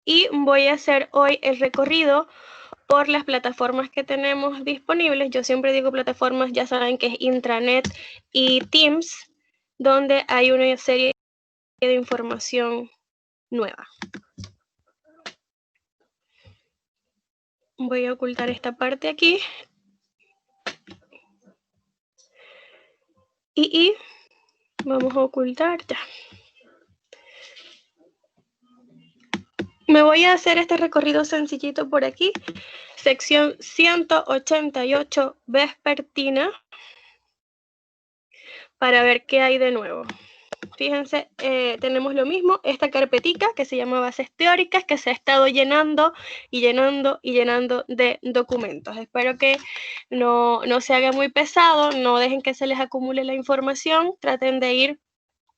y voy a hacer hoy el recorrido por las plataformas que tenemos disponibles. Yo siempre digo plataformas, ya saben que es Intranet y Teams, donde hay una serie de información nueva. Voy a ocultar esta parte aquí. Y vamos a ocultar ya. Me voy a hacer este recorrido sencillito por aquí. Sección 188 vespertina, para ver qué hay de nuevo. Fíjense, tenemos lo mismo, esta carpetica que se llama bases teóricas, que se ha estado llenando y llenando y llenando de documentos. Espero que no se haga muy pesado, no dejen que se les acumule la información, traten de ir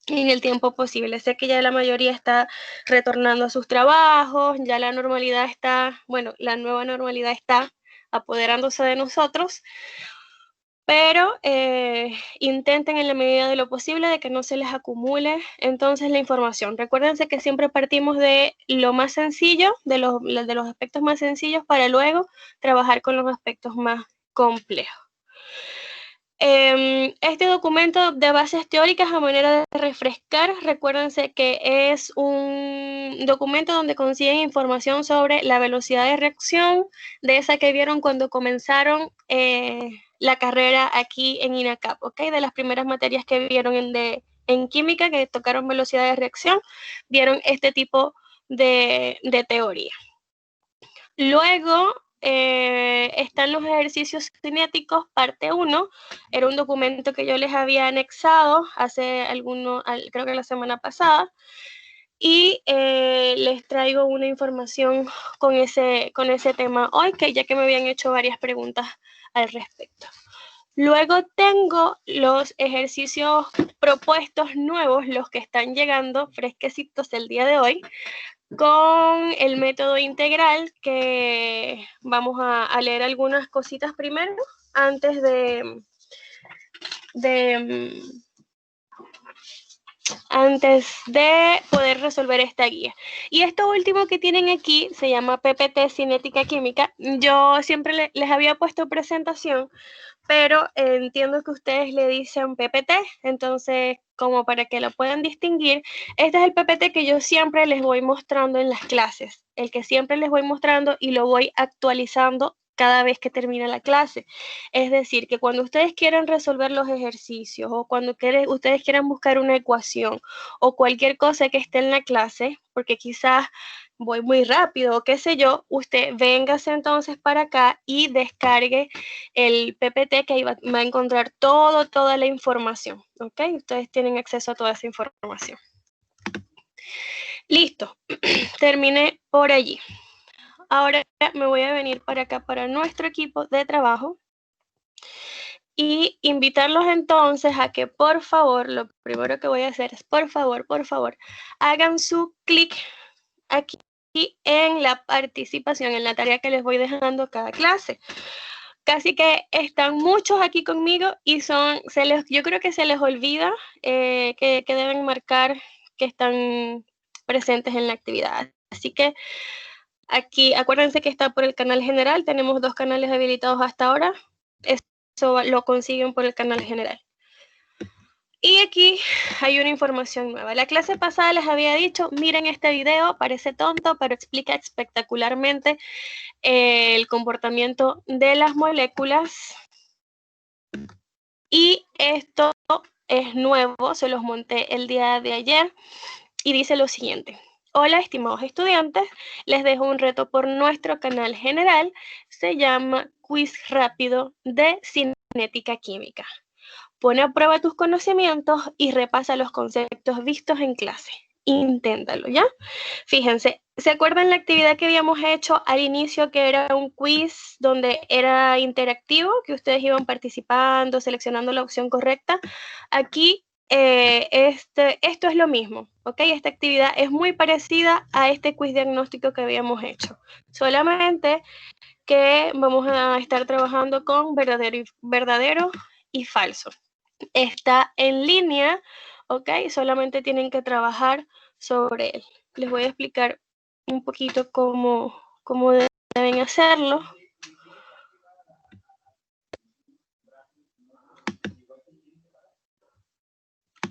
en el tiempo posible. Sé que ya la mayoría está retornando a sus trabajos, ya la normalidad está, bueno, la nueva normalidad está apoderándose de nosotros, pero intenten en la medida de lo posible de que no se les acumule entonces la información. Recuérdense que siempre partimos de lo más sencillo, de los aspectos más sencillos, para luego trabajar con los aspectos más complejos. Este documento de bases teóricas, a manera de refrescar, recuérdense que es un documento donde consiguen información sobre la velocidad de reacción, de esa que vieron cuando comenzaron la carrera aquí en INACAP, ¿ok? De las primeras materias que vieron en química, que tocaron velocidad de reacción, vieron este tipo de teoría. Luego están los ejercicios cinéticos, parte 1. Era un documento que yo les había anexado hace creo que la semana pasada. Y les traigo una información con ese tema hoy, ya que me habían hecho varias preguntas al respecto. Luego tengo los ejercicios propuestos nuevos, los que están llegando fresquecitos el día de hoy, con el método integral, que vamos a leer algunas cositas primero antes de poder resolver esta guía. Y esto último que tienen aquí se llama PPT Cinética Química. Yo siempre les había puesto presentación, pero entiendo que ustedes le dicen PPT, entonces como para que lo puedan distinguir, este es el PPT que yo siempre les voy mostrando en las clases, el que siempre les voy mostrando y lo voy actualizando cada vez que termina la clase. Es decir, que cuando ustedes quieran resolver los ejercicios, o cuando ustedes quieran buscar una ecuación o cualquier cosa que esté en la clase, porque quizás voy muy rápido o qué sé yo, usted véngase entonces para acá y descargue el PPT, que ahí va a encontrar toda la información, ¿ok? Ustedes tienen acceso a toda esa información. Listo, terminé por allí. Ahora me voy a venir para acá, para nuestro equipo de trabajo, y invitarlos entonces a que, por favor, lo primero que voy a hacer es, por favor, hagan su clic aquí en la participación, en la tarea que les voy dejando cada clase. Casi que están muchos aquí conmigo y yo creo que se les olvida que deben marcar que están presentes en la actividad. Así que aquí, acuérdense que está por el canal general. Tenemos 2 canales habilitados hasta ahora. Eso lo consiguen por el canal general. Y aquí hay una información nueva. La clase pasada les había dicho, miren este video, parece tonto, pero explica espectacularmente el comportamiento de las moléculas. Y esto es nuevo, se los monté el día de ayer, y dice lo siguiente. Hola, estimados estudiantes, les dejo un reto por nuestro canal general. Se llama Quiz Rápido de Cinética Química. Pone a prueba tus conocimientos y repasa los conceptos vistos en clase. Inténtalo, ¿ya? Fíjense, ¿se acuerdan la actividad que habíamos hecho al inicio, que era un quiz donde era interactivo, que ustedes iban participando, seleccionando la opción correcta? Aquí esto es lo mismo, ¿ok? Esta actividad es muy parecida a este quiz diagnóstico que habíamos hecho, solamente que vamos a estar trabajando con verdadero y falso. Está en línea, ¿ok? Solamente tienen que trabajar sobre él. Les voy a explicar un poquito cómo deben hacerlo.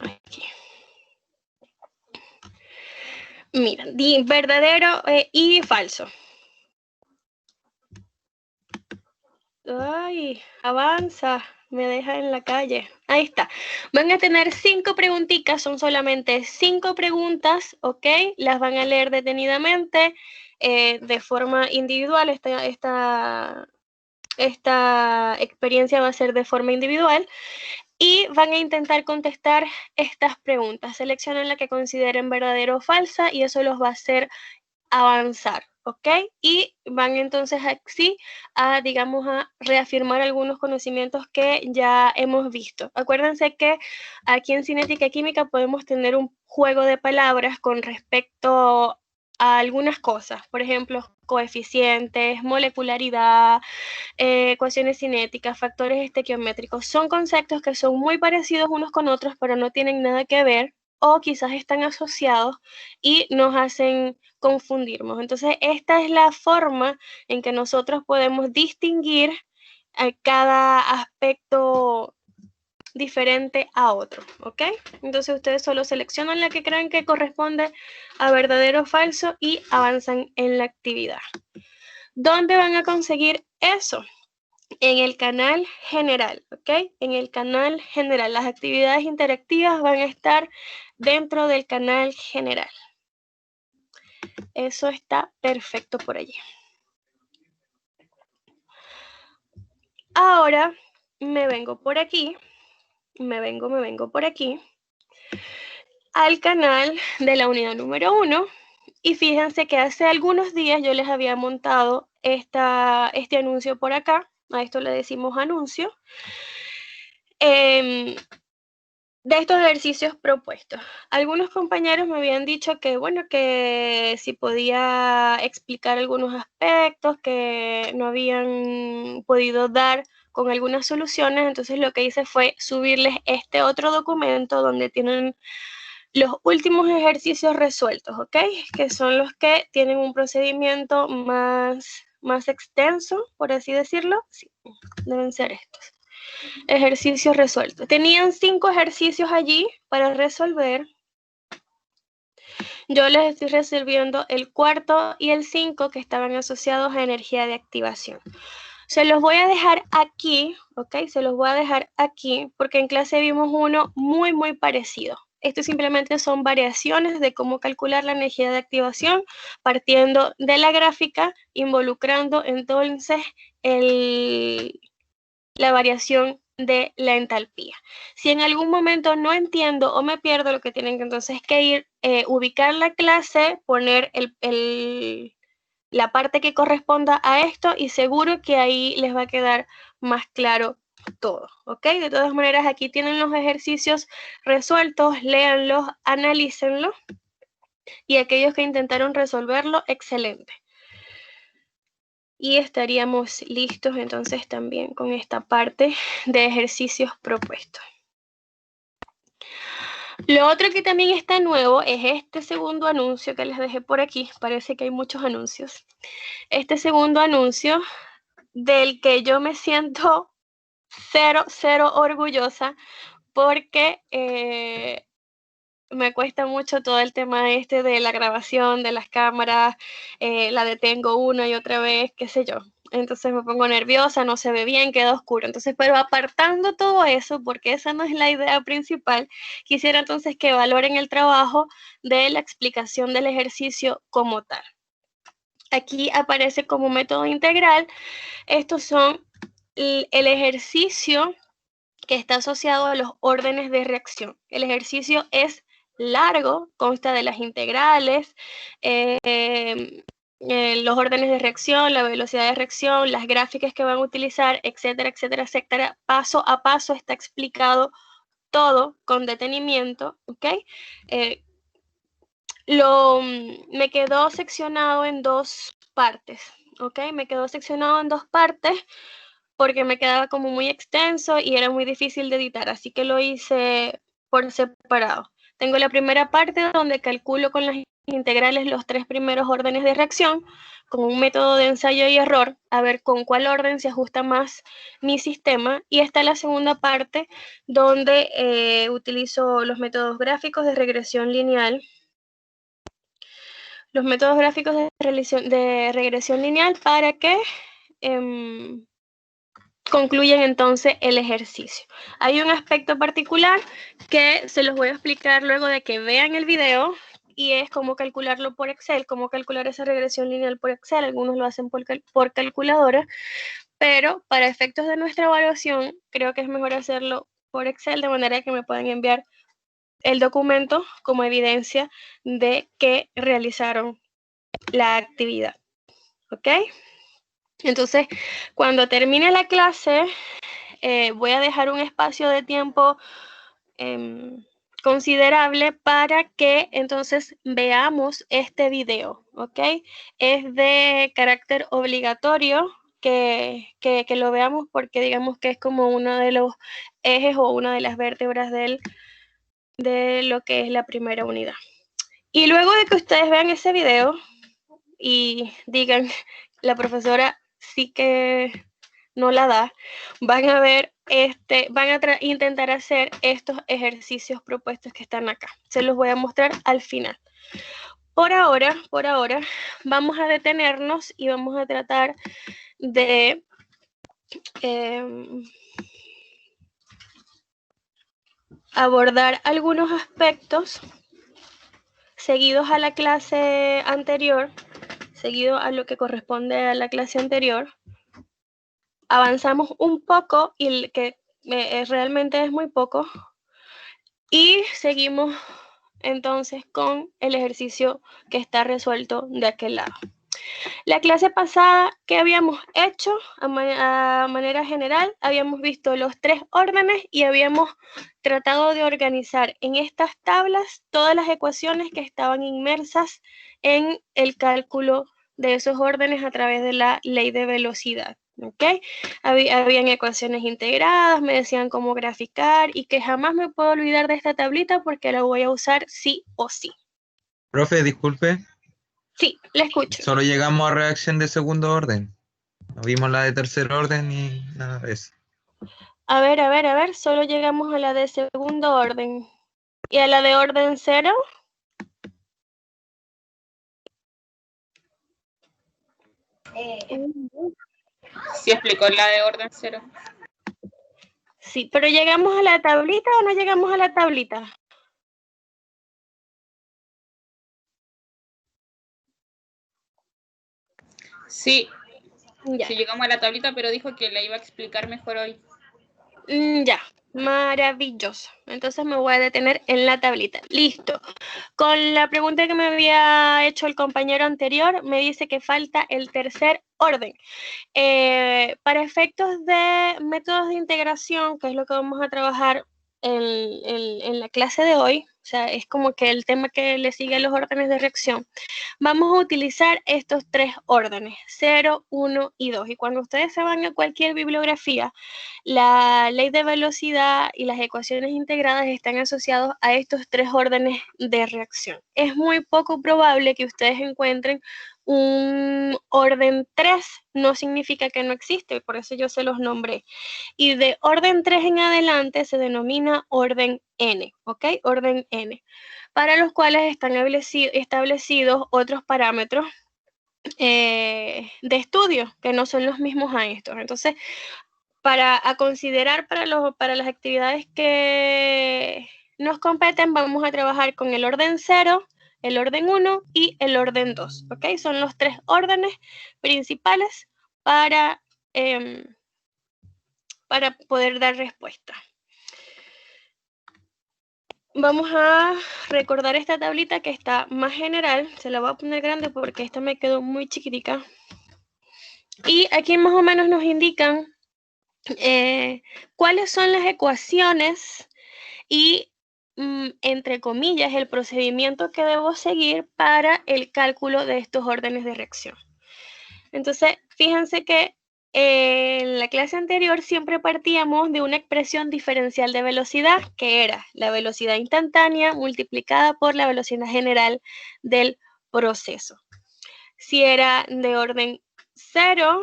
Aquí. Mira, verdadero y falso. Ay, avanza, me deja en la calle. Ahí está. Van a tener 5 preguntitas, son solamente 5 preguntas, ¿ok? Las van a leer detenidamente, de forma individual. Esta experiencia va a ser de forma individual. Y van a intentar contestar estas preguntas. Seleccionan la que consideren verdadero o falsa y eso los va a hacer avanzar, ¿ok? Y van entonces así digamos, a reafirmar algunos conocimientos que ya hemos visto. Acuérdense que aquí en Cinética y Química podemos tener un juego de palabras con respecto a algunas cosas, por ejemplo, coeficientes, molecularidad, ecuaciones cinéticas, factores estequiométricos. Son conceptos que son muy parecidos unos con otros, pero no tienen nada que ver o quizás están asociados y nos hacen confundirnos. Entonces, esta es la forma en que nosotros podemos distinguir cada aspecto diferente a otro, ¿ok? Entonces, ustedes solo seleccionan la que crean que corresponde a verdadero o falso y avanzan en la actividad. ¿Dónde van a conseguir eso? En el canal general, ¿ok? En el canal general. Las actividades interactivas van a estar dentro del canal general. Eso está perfecto por allí. Ahora me vengo por aquí, me vengo por aquí al canal de la unidad número 1 y fíjense que hace algunos días yo les había montado este anuncio por acá. A esto le decimos anuncio. De estos ejercicios propuestos. Algunos compañeros me habían dicho que, bueno, que si podía explicar algunos aspectos que no habían podido dar con algunas soluciones, entonces lo que hice fue subirles este otro documento donde tienen los últimos ejercicios resueltos, ¿ok? Que son los que tienen un procedimiento más extenso, por así decirlo. Sí, deben ser estos. Ejercicios resueltos. Tenían 5 ejercicios allí para resolver. Yo les estoy resolviendo el cuarto y el 5 que estaban asociados a energía de activación. Se los voy a dejar aquí, ¿ok? Se los voy a dejar aquí porque en clase vimos uno muy parecido. Esto simplemente son variaciones de cómo calcular la energía de activación partiendo de la gráfica, involucrando entonces la variación de la entalpía. Si en algún momento no entiendo o me pierdo, lo que tienen que entonces que ir, ubicar la clase, poner la parte que corresponda a esto y seguro que ahí les va a quedar más claro todo, ¿ok? De todas maneras, aquí tienen los ejercicios resueltos, léanlos, analícenlos y aquellos que intentaron resolverlo, excelente. Y estaríamos listos entonces también con esta parte de ejercicios propuestos. Lo otro que también está nuevo es este segundo anuncio que les dejé por aquí. Parece que hay muchos anuncios. Este segundo anuncio del que yo me siento cero orgullosa porque me cuesta mucho todo el tema de la grabación, de las cámaras, la detengo una y otra vez, qué sé yo. Entonces me pongo nerviosa, no se ve bien, queda oscuro. Entonces, pero apartando todo eso, porque esa no es la idea principal, quisiera entonces que valoren el trabajo de la explicación del ejercicio como tal. Aquí aparece como método integral. Estos son el ejercicio que está asociado a los órdenes de reacción. El ejercicio es largo, consta de las integrales, los órdenes de reacción, la velocidad de reacción, las gráficas que van a utilizar, etcétera, etcétera, etcétera. Paso a paso está explicado todo con detenimiento, ¿ok? Me quedó seccionado en 2 partes, ¿ok? Me quedó seccionado en 2 partes porque me quedaba como muy extenso y era muy difícil de editar, así que lo hice por separado. Tengo la primera parte donde calculo con las integrales los 3 primeros órdenes de reacción con un método de ensayo y error, a ver con cuál orden se ajusta más mi sistema. Y está la segunda parte donde utilizo los métodos gráficos de regresión lineal. Los métodos gráficos de regresión lineal para que concluyen entonces el ejercicio. Hay un aspecto particular que se los voy a explicar luego de que vean el video, y es cómo calcularlo por Excel, cómo calcular esa regresión lineal por Excel. Algunos lo hacen por calculadora, pero para efectos de nuestra evaluación creo que es mejor hacerlo por Excel, de manera que me puedan enviar el documento como evidencia de que realizaron la actividad. ¿Ok? Entonces, cuando termine la clase, voy a dejar un espacio de tiempo considerable para que entonces veamos este video, ¿ok? Es de carácter obligatorio que lo veamos, porque digamos que es como uno de los ejes o una de las vértebras de lo que es la primera unidad. Y luego de que ustedes vean ese video y digan, la profesora sí que no la da, van a ver, van a intentar hacer estos ejercicios propuestos que están acá. Se los voy a mostrar al final. Por ahora, vamos a detenernos y vamos a tratar de abordar algunos aspectos seguidos a la clase anterior, seguido a lo que corresponde a la clase anterior. Avanzamos un poco, y que realmente es muy poco, y seguimos entonces con el ejercicio que está resuelto de aquel lado. La clase pasada, ¿qué habíamos hecho? A manera general, habíamos visto los 3 órdenes y habíamos tratado de organizar en estas tablas todas las ecuaciones que estaban inmersas en el cálculo de esos órdenes a través de la ley de velocidad. ¿Ok? Habían ecuaciones integradas, me decían cómo graficar, y que jamás me puedo olvidar de esta tablita porque la voy a usar sí o sí. Profe, disculpe. Sí, la escucho. Solo llegamos a reacción de segundo orden. No vimos la de tercer orden ni nada de eso. A ver, solo llegamos a la de segundo orden. ¿Y a la de orden 0? Sí explicó la de orden 0. Sí, pero ¿llegamos a la tablita o no llegamos a la tablita? Sí, Ya. sí llegamos a la tablita, pero dijo que la iba a explicar mejor hoy. Ya, maravilloso. Entonces me voy a detener en la tablita. Listo. Con la pregunta que me había hecho el compañero anterior, me dice que falta el tercer orden. Para efectos de métodos de integración, que es lo que vamos a trabajar en la clase de hoy, o sea, es como que el tema que le sigue a los órdenes de reacción, vamos a utilizar estos 3 órdenes, 0, 1 y 2. Y cuando ustedes se van a cualquier bibliografía, la ley de velocidad y las ecuaciones integradas están asociados a estos 3 órdenes de reacción. Es muy poco probable que ustedes encuentren un orden 3, no significa que no existe, por eso yo se los nombré. Y de orden 3 en adelante se denomina orden N, ¿ok? Orden N, para los cuales están establecidos otros parámetros de estudio que no son los mismos a estos. Entonces, para considerar para las actividades que nos competen, vamos a trabajar con el orden 0, el orden 1 y el orden 2, ¿ok? Son los 3 órdenes principales para poder dar respuesta. Vamos a recordar esta tablita que está más general. Se la voy a poner grande porque esta me quedó muy chiquitica. Y aquí más o menos nos indican cuáles son las ecuaciones y, entre comillas, el procedimiento que debo seguir para el cálculo de estos órdenes de reacción. Entonces, fíjense que En la clase anterior siempre partíamos de una expresión diferencial de velocidad, que era la velocidad instantánea multiplicada por la velocidad general del proceso. Si era de orden 0,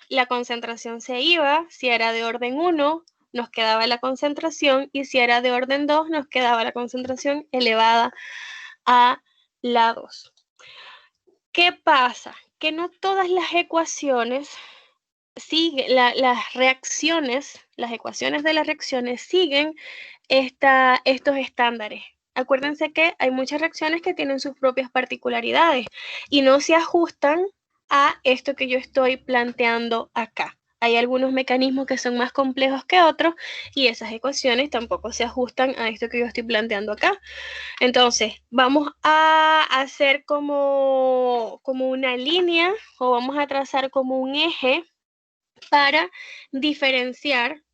la concentración se iba. Si era de orden 1, nos quedaba la concentración, y si era de orden 2, nos quedaba la concentración elevada a la 2. ¿Qué pasa? Que no todas las ecuaciones siguen, las ecuaciones de las reacciones siguen estos estándares. Acuérdense que hay muchas reacciones que tienen sus propias particularidades y no se ajustan a esto que yo estoy planteando acá. Hay algunos mecanismos que son más complejos que otros y esas ecuaciones tampoco se ajustan a esto que yo estoy planteando acá. Entonces, vamos a hacer como una línea, o vamos a trazar como un eje para diferenciar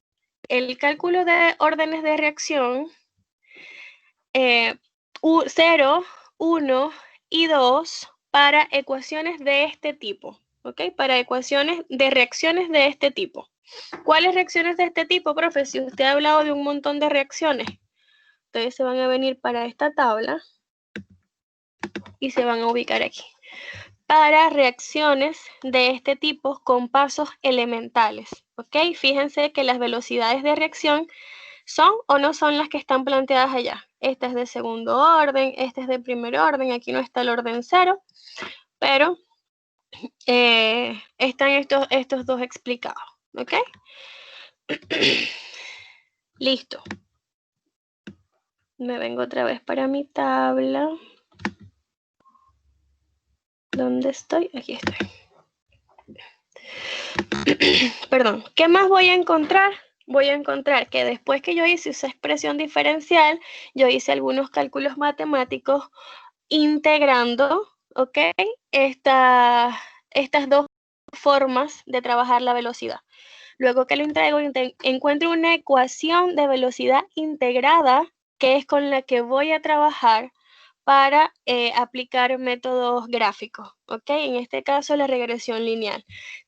el cálculo de órdenes de reacción 0, 1 y 2 para ecuaciones de este tipo, ¿ok? Para ecuaciones de reacciones de este tipo. ¿Cuáles reacciones de este tipo, profe? Si usted ha hablado de un montón de reacciones, ustedes se van a venir para esta tabla y se van a ubicar aquí. Para reacciones de este tipo con pasos elementales, ¿ok? Fíjense que las velocidades de reacción son o no son las que están planteadas allá. Esta es de segundo orden, esta es de primer orden, aquí no está el orden 0, pero están estos dos explicados, ¿ok? Listo. Me vengo otra vez para mi tabla. ¿Dónde estoy? Aquí estoy. Perdón, ¿qué más voy a encontrar? Voy a encontrar que después que yo hice esa expresión diferencial, yo hice algunos cálculos matemáticos integrando, ¿ok? Estas dos formas de trabajar la velocidad. Luego que lo integro, encuentro una ecuación de velocidad integrada, que es con la que voy a trabajar para aplicar métodos gráficos, ¿ok? En este caso, la regresión lineal.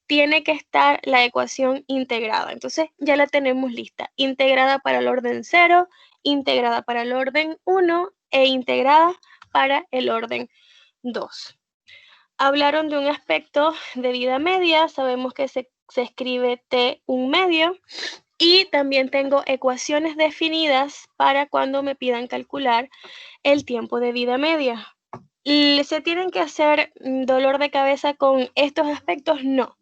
Tiene que estar la ecuación integrada. Entonces, ya la tenemos lista. Integrada para el orden 0, integrada para el orden 1 e integrada para el orden 2. Hablaron de un aspecto de vida media. Sabemos que se escribe T1 medio. Y también tengo ecuaciones definidas para cuando me pidan calcular el tiempo de vida media. ¿Se tienen que hacer dolor de cabeza con estos aspectos? No.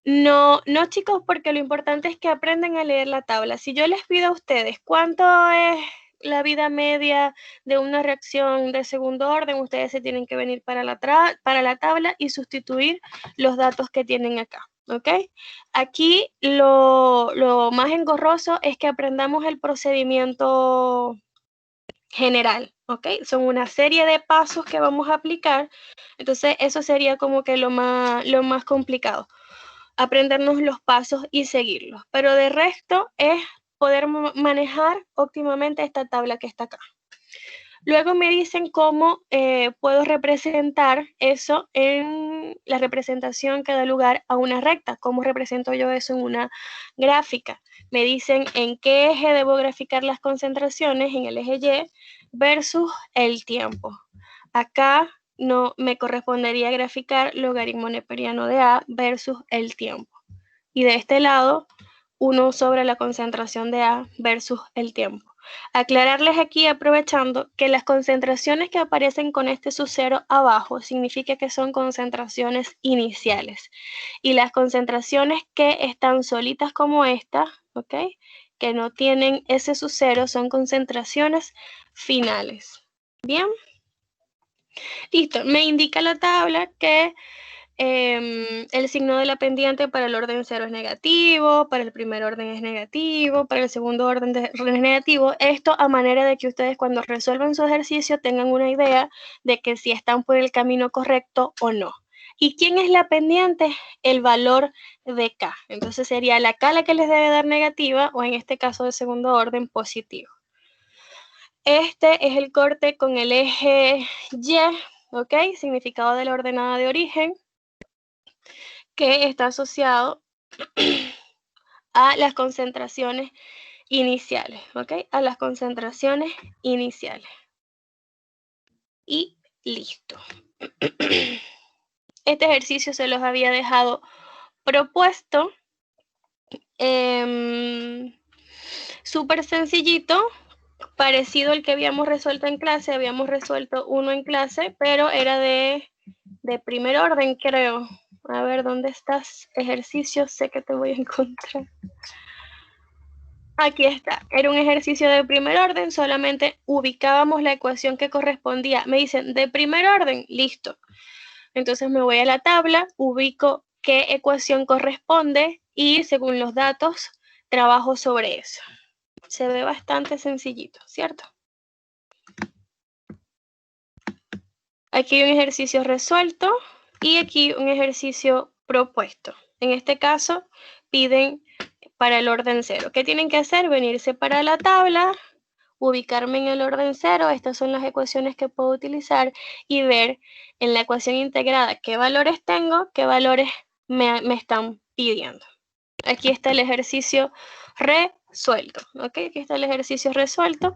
No, chicos, porque lo importante es que aprendan a leer la tabla. Si yo les pido a ustedes cuánto es la vida media de una reacción de segundo orden, ustedes se tienen que venir para la tabla y sustituir los datos que tienen acá, ¿ok? Aquí lo más engorroso es que aprendamos el procedimiento general, ¿ok? Son una serie de pasos que vamos a aplicar, entonces eso sería como que lo más complicado, aprendernos los pasos y seguirlos, pero de resto es poder manejar óptimamente esta tabla que está acá. Luego me dicen cómo puedo representar eso en la representación que da lugar a una recta. ¿Cómo represento yo eso en una gráfica? Me dicen en qué eje debo graficar las concentraciones, en el eje Y versus el tiempo. Acá no me correspondería graficar logaritmo neperiano de A versus el tiempo. Y de este lado, 1 sobre la concentración de A versus el tiempo. Aclararles aquí, aprovechando, que las concentraciones que aparecen con este sub-0 abajo significa que son concentraciones iniciales. Y las concentraciones que están solitas como esta, ¿ok? Que no tienen ese sub-0, son concentraciones finales. Bien. Listo. Me indica la tabla que el signo de la pendiente para el orden 0 es negativo, para el primer orden es negativo, para el segundo orden es negativo. Esto a manera de que ustedes cuando resuelvan su ejercicio tengan una idea de que si están por el camino correcto o no. ¿Y quién es la pendiente? El valor de K. Entonces sería la K la que les debe dar negativa, o en este caso de segundo orden positivo. Este es el corte con el eje Y, ¿ok? Significado de la ordenada de origen, que está asociado a las concentraciones iniciales, ¿ok? A las concentraciones iniciales. Y listo. Este ejercicio se los había dejado propuesto. Súper sencillito, parecido al que habíamos resuelto en clase. Habíamos resuelto uno en clase, pero era de primer orden, creo. A ver, ¿dónde estás? Ejercicio, sé que te voy a encontrar. Aquí está. Era un ejercicio de primer orden, solamente ubicábamos la ecuación que correspondía. Me dicen, de primer orden, listo. Entonces me voy a la tabla, ubico qué ecuación corresponde y según los datos, trabajo sobre eso. Se ve bastante sencillito, ¿cierto? Aquí hay un ejercicio resuelto y aquí un ejercicio propuesto. En este caso, piden para el orden 0. ¿Qué tienen que hacer? Venirse para la tabla, ubicarme en el orden 0. Estas son las ecuaciones que puedo utilizar y ver en la ecuación integrada qué valores tengo, qué valores me están pidiendo. Aquí está el ejercicio resuelto. ¿Ok? Aquí está el ejercicio resuelto.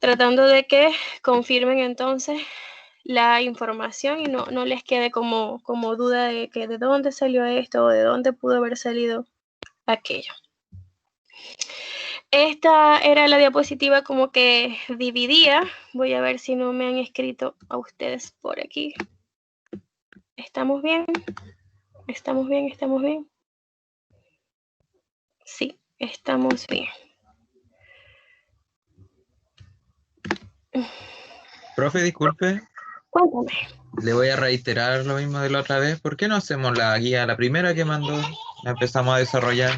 Tratando de que confirmen entonces la información y no les quede como duda de que de dónde salió esto o de dónde pudo haber salido aquello. Esta era la diapositiva como que dividía. Voy a ver si no me han escrito a ustedes por aquí. ¿Estamos bien? ¿Estamos bien? ¿Estamos bien? Sí, estamos bien. Profe, disculpe, Cuéntame. le voy a reiterar lo mismo de la otra vez. ¿Por qué no hacemos la guía, la primera que mandó, la empezamos a desarrollar?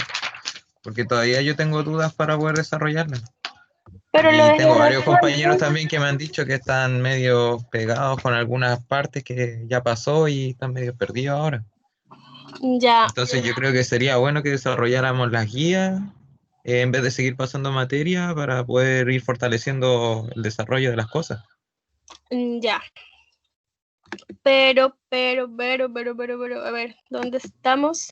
Porque todavía yo tengo dudas para poder desarrollarla. Pero lo Y dejé tengo varios resuelto. compañeros también que me han dicho que están medio pegados con algunas partes que ya pasó y están medio perdidos ahora. Ya. Entonces yo creo que sería bueno que desarrolláramos las guías en vez de seguir pasando materia para poder ir fortaleciendo el desarrollo de las cosas. Ya. Pero, a ver, ¿dónde estamos?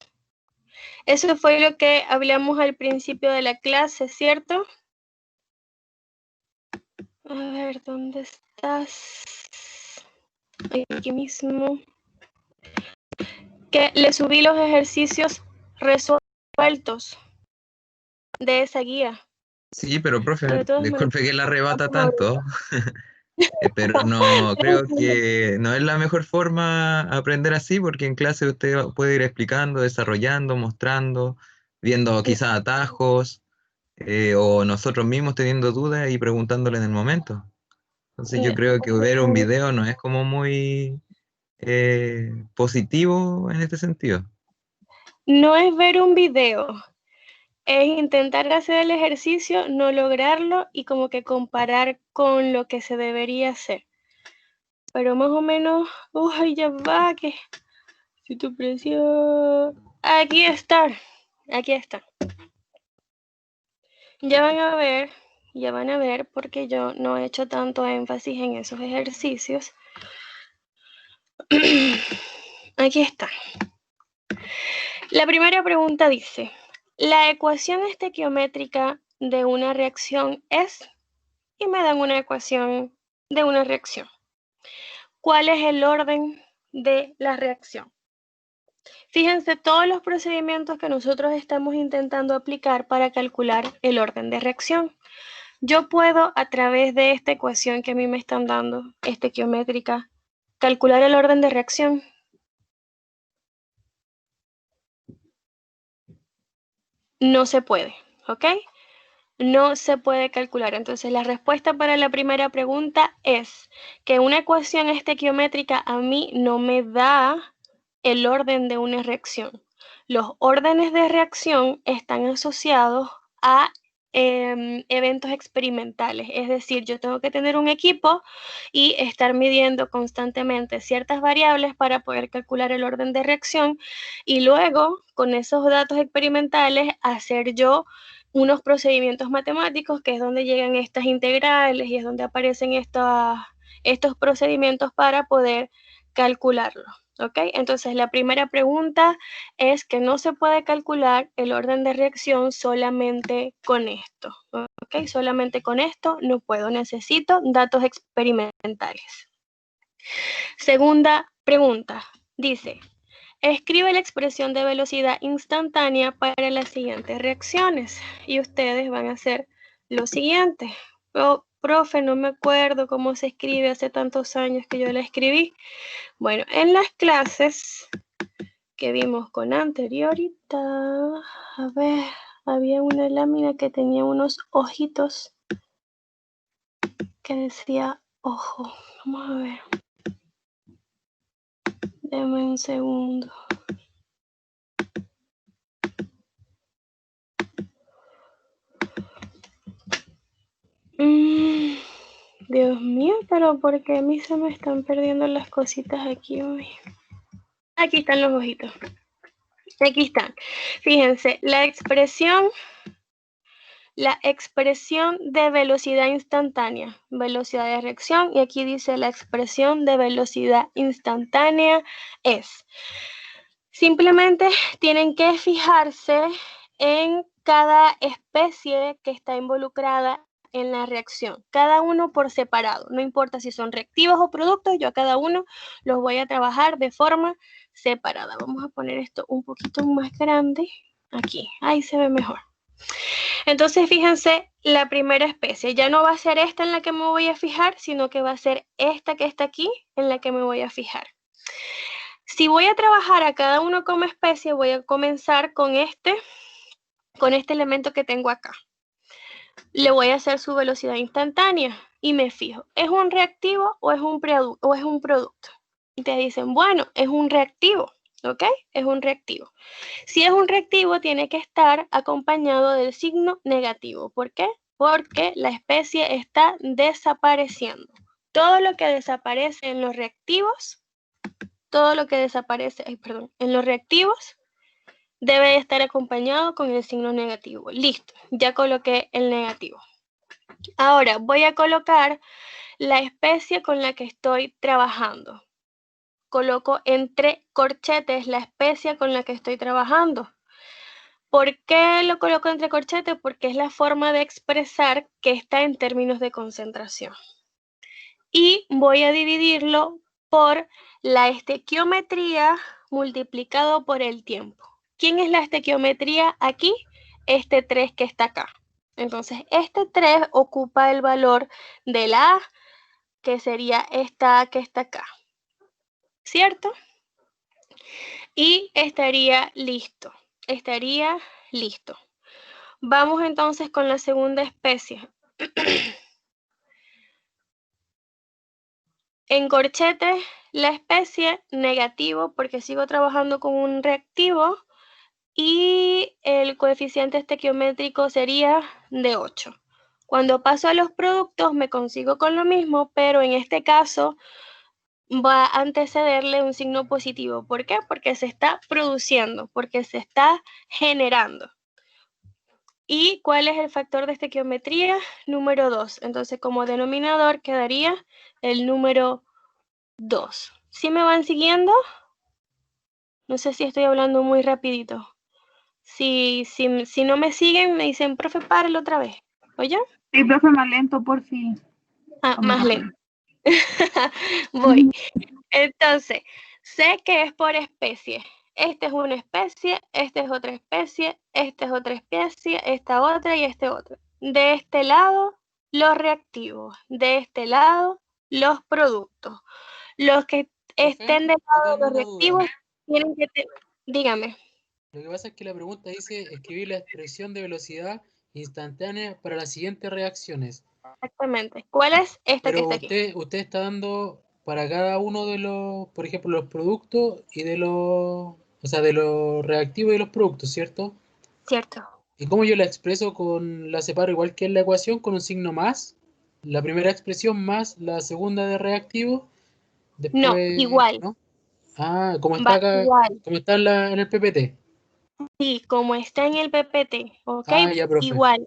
Eso fue lo que hablamos al principio de la clase, ¿cierto? A ver, ¿dónde estás? Aquí mismo. Que le subí los ejercicios resueltos de esa guía. Sí, pero profe, De todas maneras, disculpe que la arrebata tanto, pero no creo que no es la mejor forma aprender así, porque en clase usted puede ir explicando, desarrollando, mostrando, viendo quizás atajos, o nosotros mismos teniendo dudas y preguntándole en el momento. Entonces yo creo que ver un video no es como muy positivo en este sentido. no es ver un video, es intentar hacer el ejercicio, no lograrlo y como que comparar con lo que se debería hacer. Pero más o menos, uy, ya va, que si tu presión... Aquí está, aquí está. Ya van a ver porque yo no he hecho tanto énfasis en esos ejercicios. Aquí está. La primera pregunta dice, la ecuación estequiométrica de una reacción es, y me dan una ecuación de una reacción. ¿Cuál es el orden de la reacción? Fíjense todos los procedimientos que nosotros estamos intentando aplicar para calcular el orden de reacción. Yo puedo, a través de esta ecuación que a mí me están dando, estequiométrica, calcular el orden de reacción. No se puede, ¿ok? No se puede calcular. Entonces, la respuesta para la primera pregunta es que una ecuación estequiométrica a mí no me da el orden de una reacción. Los órdenes de reacción están asociados a eventos experimentales. Es decir, yo tengo que tener un equipo y estar midiendo constantemente ciertas variables para poder calcular el orden de reacción y luego, con esos datos experimentales, hacer yo unos procedimientos matemáticos, que es donde llegan estas integrales y es donde aparecen estos procedimientos para poder calcularlo. ¿Ok? Entonces, la primera pregunta es que no se puede calcular el orden de reacción solamente con esto. ¿Ok? Solamente con esto no puedo, necesito datos experimentales. Segunda pregunta, dice, escribe la expresión de velocidad instantánea para las siguientes reacciones. Y ustedes van a hacer lo siguiente. Profe, no me acuerdo cómo se escribe, hace tantos años que yo la escribí. Bueno, en las clases que vimos con anterioridad, a ver, había una lámina que tenía unos ojitos que decía ojo. Vamos a ver. Deme un segundo. Dios mío, pero ¿por qué a mí se me están perdiendo las cositas aquí hoy? Aquí están los ojitos. Aquí están. Fíjense, la expresión de velocidad instantánea, velocidad de reacción, y aquí dice la expresión de velocidad instantánea es. Simplemente tienen que fijarse en cada especie que está involucrada en la reacción, cada uno por separado, no importa si son reactivos o productos, yo a cada uno los voy a trabajar de forma separada. Vamos a poner esto un poquito más grande, aquí, ahí se ve mejor. Entonces, fíjense, la primera especie ya no va a ser esta en la que me voy a fijar, sino que va a ser esta que está aquí en la que me voy a fijar. Si voy a trabajar a cada uno como especie, voy a comenzar con este elemento que tengo acá. Le voy a hacer su velocidad instantánea y me fijo, ¿es un reactivo o es un producto? Y te dicen, bueno, es un reactivo, ¿ok? Es un reactivo. Si es un reactivo, tiene que estar acompañado del signo negativo. ¿Por qué? Porque la especie está desapareciendo. Todo lo que desaparece en los reactivos, en los reactivos debe estar acompañado con el signo negativo. Listo, ya coloqué el negativo. Ahora voy a colocar la especie con la que estoy trabajando. Coloco entre corchetes la especie con la que estoy trabajando. ¿Por qué lo coloco entre corchetes? Porque es la forma de expresar que está en términos de concentración. Y voy a dividirlo por la estequiometría multiplicado por el tiempo. ¿Quién es la estequiometría aquí? Este 3 que está acá. Entonces, este 3 ocupa el valor de la A, que sería esta que está acá. ¿Cierto? Y estaría listo. Estaría listo. Vamos entonces con la segunda especie. En corchetes, la especie negativo, porque sigo trabajando con un reactivo, y el coeficiente estequiométrico sería de 8. Cuando paso a los productos me consigo con lo mismo, pero en este caso va a antecederle un signo positivo. ¿Por qué? Porque se está produciendo, porque se está generando. ¿Y cuál es el factor de estequiometría? Número 2. Entonces, como denominador quedaría el número 2. ¿Sí me van siguiendo? No sé si estoy hablando muy rapidito. Si no me siguen, me dicen, profe, páralo otra vez. ¿Oye? Sí, profe, más lento, por fin. Más lento. Voy. Entonces, sé que es por especie. Esta es una especie, esta es otra especie, esta es otra especie, esta otra y este otro. De este lado, los reactivos. De este lado, los productos. Los que estén del lado de los reactivos tienen que tener... Dígame. Lo que pasa es que la pregunta dice escribir la expresión de velocidad instantánea para las siguientes reacciones. Exactamente. ¿Cuál es esta que está aquí? Pero usted está dando para cada uno de los, por ejemplo, los productos y de los reactivos y los productos, ¿cierto? Cierto. ¿Y cómo yo la expreso? La separo igual que en la ecuación con un signo más, la primera expresión más la segunda de reactivo, después, No, igual. ¿no? Ah, como está Va acá, igual. como está en el PPT. Sí, como está en el PPT, ¿ok? Ah, ya, profe. Igual. Ya,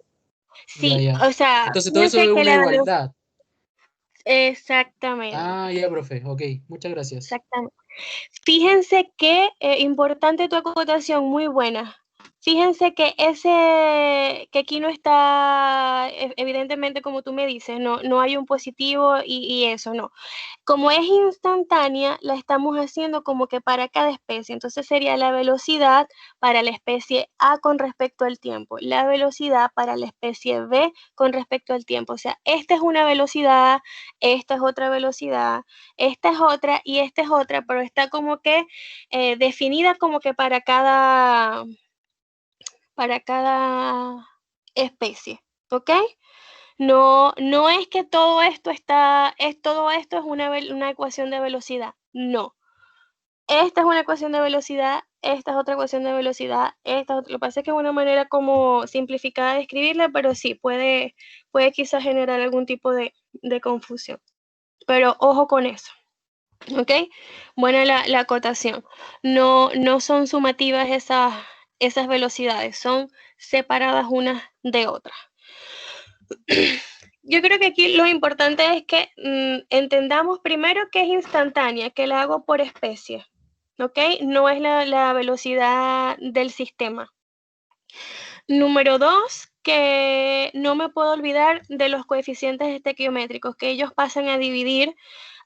Sí, ya. o sea, Entonces todo eso fíjense es que una igualdad. Exactamente, Ah, ya, profe. Ok, muchas gracias. exactamente. Fíjense que, importante tu acotación, muy buena. Fíjense que que aquí no está, evidentemente, como tú me dices, no hay un positivo y eso, no. Como es instantánea, la estamos haciendo como que para cada especie. Entonces sería la velocidad para la especie A con respecto al tiempo, la velocidad para la especie B con respecto al tiempo. O sea, esta es una velocidad, esta es otra velocidad, esta es otra y esta es otra, pero está como que definida como que para cada especie, ¿ok? No es que todo esto es una ecuación de velocidad. No. Esta es una ecuación de velocidad, esta es otra ecuación de velocidad, lo que pasa es que es una manera como simplificada de escribirla, pero sí, puede quizás generar algún tipo de confusión. Pero ojo con eso, ¿ok? Buena la acotación. No son sumativas esas velocidades, son separadas unas de otras. Yo creo que aquí lo importante es que entendamos primero que es instantánea, que la hago por especie, ¿ok? No es la velocidad del sistema. Número 2, que no me puedo olvidar de los coeficientes estequiométricos, que ellos pasan a dividir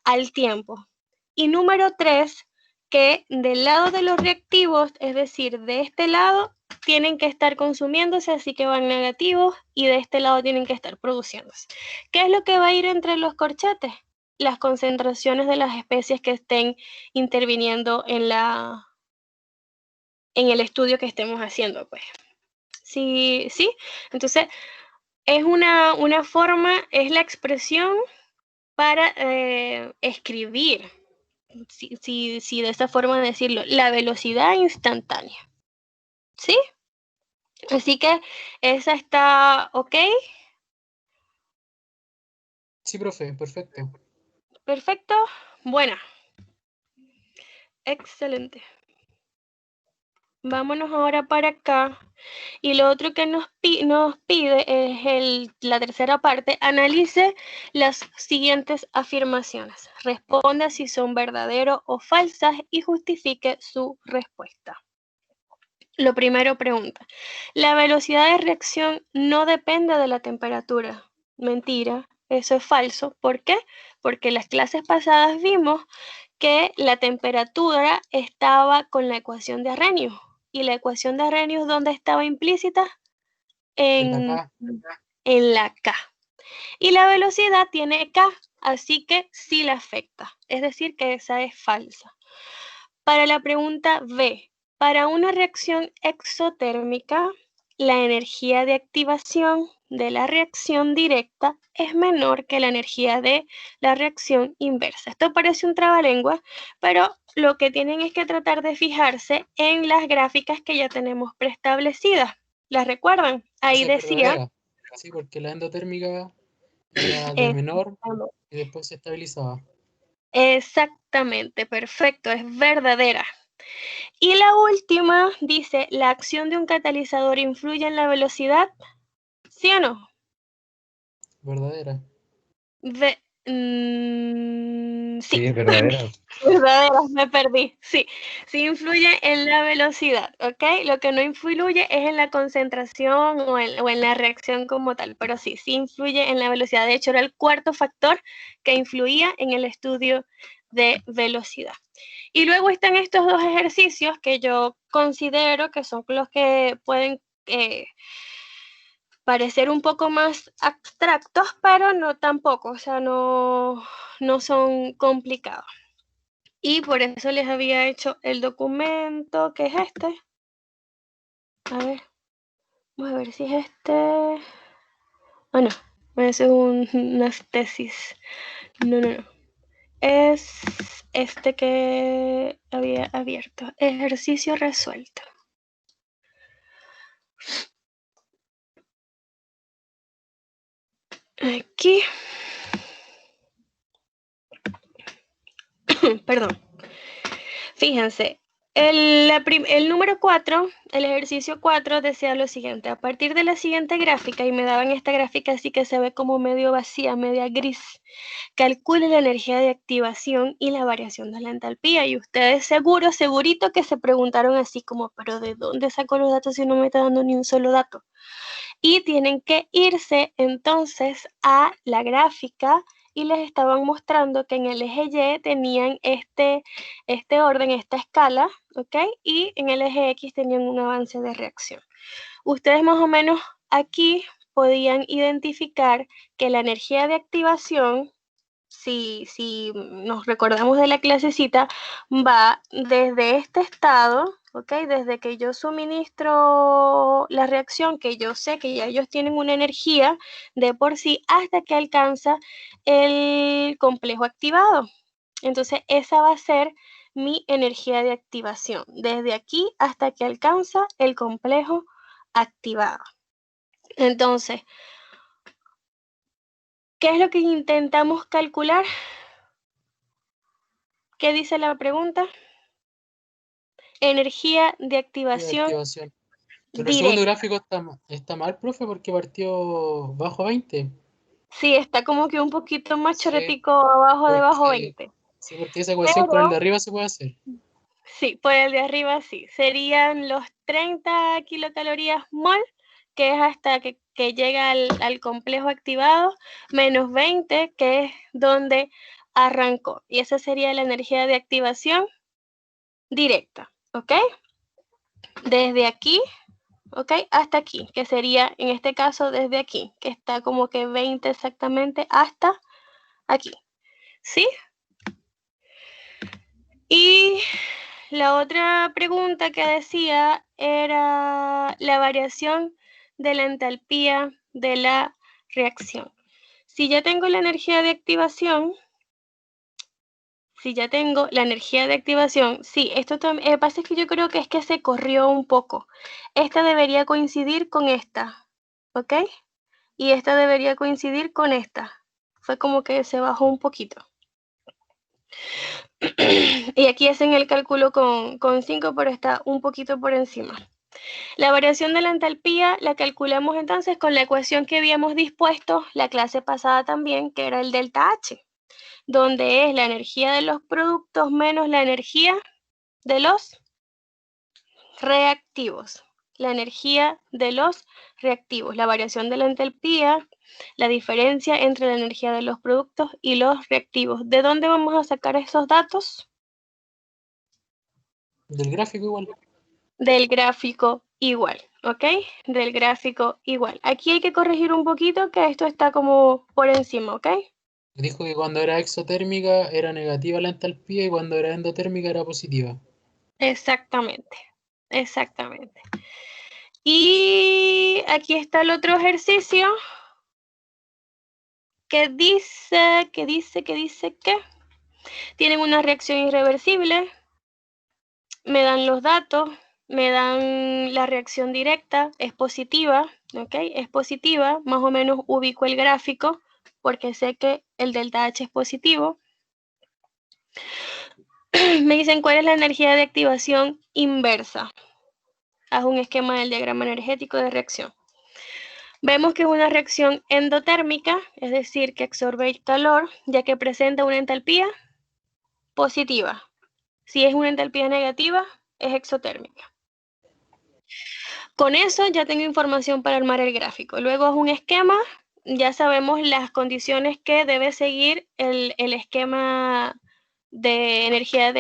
al tiempo. Y número 3, que del lado de los reactivos, es decir, de este lado, tienen que estar consumiéndose, así que van negativos, y de este lado tienen que estar produciéndose. ¿Qué es lo que va a ir entre los corchetes? Las concentraciones de las especies que estén interviniendo en el estudio que estemos haciendo, pues. Sí, sí. Entonces, es una forma, es la expresión para escribir, si de esa forma decirlo, la velocidad instantánea. ¿Sí? Así que esa está ok. Sí, profe, perfecto. Perfecto. Buena. Excelente. Vámonos ahora para acá. Y lo otro que nos pide es la tercera parte. Analice las siguientes afirmaciones. Responda si son verdaderas o falsas y justifique su respuesta. Lo primero pregunta, ¿la velocidad de reacción no depende de la temperatura? Mentira, eso es falso. ¿Por qué? Porque en las clases pasadas vimos que la temperatura estaba con la ecuación de Arrhenius. ¿Y la ecuación de Arrhenius dónde estaba implícita? En la En, K. en la K. Y la velocidad tiene K, así que sí la afecta. Es decir, que esa es falsa. Para la pregunta B, para una reacción exotérmica, la energía de activación de la reacción directa es menor que la energía de la reacción inversa. Esto parece un trabalengua, pero lo que tienen es que tratar de fijarse en las gráficas que ya tenemos preestablecidas. ¿Las recuerdan? Ahí Esa es decía, verdadera. Sí, porque la endotérmica era de menor exactamente, y después se estabilizaba. exactamente, perfecto, es verdadera. Y la última dice, ¿la acción de un catalizador influye en la velocidad? ¿Sí o no? Verdadera. Sí, Sí, es verdadera. verdadera, me perdí. Sí, sí influye en la velocidad, ¿ok? Lo que no influye es en la concentración o en la reacción como tal, pero sí influye en la velocidad. De hecho, era el cuarto factor que influía en el estudio de velocidad. Y luego están estos dos ejercicios que yo considero que son los que pueden parecer un poco más abstractos, pero no tampoco, o sea, no son complicados. Y por eso les había hecho el documento, que es este. A ver, vamos a ver si es este. Ah, no, es una tesis. No. Es este que había abierto. Ejercicio resuelto. Aquí. Perdón. Fíjense, El número 4, el ejercicio 4, decía lo siguiente: a partir de la siguiente gráfica, y me daban esta gráfica así que se ve como medio vacía, media gris, calcule la energía de activación y la variación de la entalpía. Y ustedes segurito que se preguntaron así como, pero ¿de dónde saco los datos si no me está dando ni un solo dato? Y tienen que irse entonces a la gráfica y les estaban mostrando que en el eje Y tenían este orden, esta escala, ¿ok? Y en el eje X tenían un avance de reacción. Ustedes más o menos aquí podían identificar que la energía de activación, si nos recordamos de la clasecita, va desde este estado, ¿ok? Desde que yo suministro la reacción, que yo sé que ya ellos tienen una energía de por sí, hasta que alcanza el complejo activado. Entonces, esa va a ser mi energía de activación, desde aquí hasta que alcanza el complejo activado. Entonces, ¿qué es lo que intentamos calcular? ¿Qué dice la pregunta? Energía de de activación activación. Pero el segundo directa. gráfico está mal, profe, porque partió bajo 20. Sí, está como que un poquito más Sí, chorretico abajo de bajo porque, 20. sí, porque esa ecuación con el Pero, de arriba se puede hacer. sí, por el de arriba sí. Serían los 30 kilocalorías mol, que es hasta que llega al complejo activado, menos 20, que es donde arrancó. Y esa sería la energía de activación directa, ¿ok? Desde aquí, ¿ok? Hasta aquí, que sería en este caso desde aquí, que está como que 20 exactamente hasta aquí, ¿sí? Y la otra pregunta que decía era la variación de la entalpía de la reacción. Si ya tengo la energía de activación, sí, esto también, pasa es que yo creo que es que se corrió un poco. Esta debería coincidir con esta, ¿ok? Y esta debería coincidir con esta. Fue como que se bajó un poquito. Y aquí hacen el cálculo con 5, pero está un poquito por encima. La variación de la entalpía la calculamos entonces con la ecuación que habíamos dispuesto la clase pasada también, que era el delta H, donde es la energía de los productos menos la energía de los reactivos. La energía de los reactivos, la variación de la entalpía, la diferencia entre la energía de los productos y los reactivos. ¿De dónde vamos a sacar esos datos? Del gráfico igual. Del gráfico igual, ¿ok? Del gráfico igual. Aquí hay que corregir un poquito que esto está como por encima, ¿ok? Dijo que cuando era exotérmica era negativa la entalpía y cuando era endotérmica era positiva. Exactamente, exactamente. Y aquí está el otro ejercicio que dice que tienen una reacción irreversible, me dan los datos, me dan la reacción directa, es positiva, ¿ok? Es positiva, más o menos ubico el gráfico porque sé que el delta H es positivo. Me dicen cuál es la energía de activación inversa. Haz un esquema del diagrama energético de reacción. Vemos que es una reacción endotérmica, es decir, que absorbe el calor, ya que presenta una entalpía positiva. Si es una entalpía negativa, es exotérmica. Con eso ya tengo información para armar el gráfico. Luego es un esquema, ya sabemos las condiciones que debe seguir el esquema de energía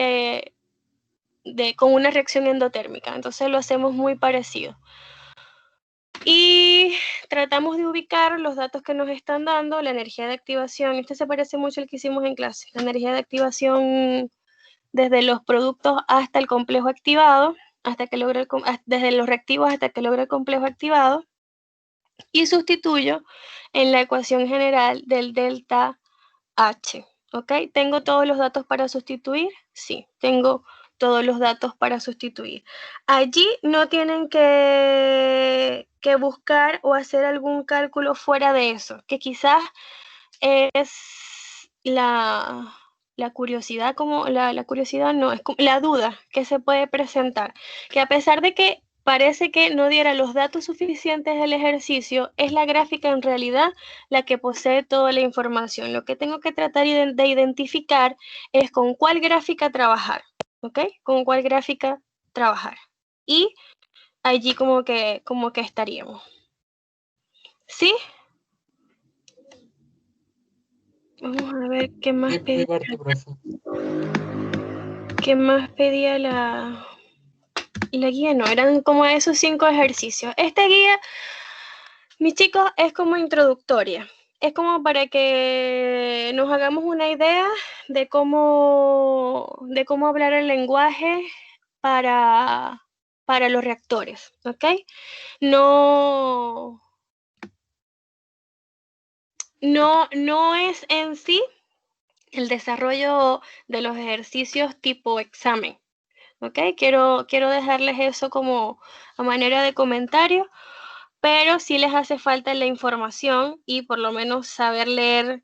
con una reacción endotérmica. Entonces lo hacemos muy parecido. Y tratamos de ubicar los datos que nos están dando, la energía de activación. Este se parece mucho al que hicimos en clase. La energía de activación desde los productos hasta el complejo activado, desde los reactivos hasta que logra el complejo activado. Y sustituyo en la ecuación general del delta H. ¿Ok? ¿Tengo todos los datos para sustituir? Sí, tengo todos los datos para sustituir. Allí no tienen que buscar o hacer algún cálculo fuera de eso, que quizás es la curiosidad, como la curiosidad no, es como la duda que se puede presentar, que a pesar de que parece que no diera los datos suficientes del ejercicio, es la gráfica en realidad la que posee toda la información. Lo que tengo que tratar de identificar es con cuál gráfica trabajar, ¿ok? Con cuál gráfica trabajar. Y allí como que estaríamos. ¿Sí? Vamos a ver qué más Mi pedía. parte, profe. ¿Qué más pedía la guía? No, eran como esos 5 ejercicios. Esta guía, mis chicos, es como introductoria. Es como para que nos hagamos una idea de cómo hablar el lenguaje para los reactores, ¿ok? No es en sí el desarrollo de los ejercicios tipo examen, ¿ok? Quiero dejarles eso como a manera de comentario, pero sí les hace falta la información y por lo menos saber leer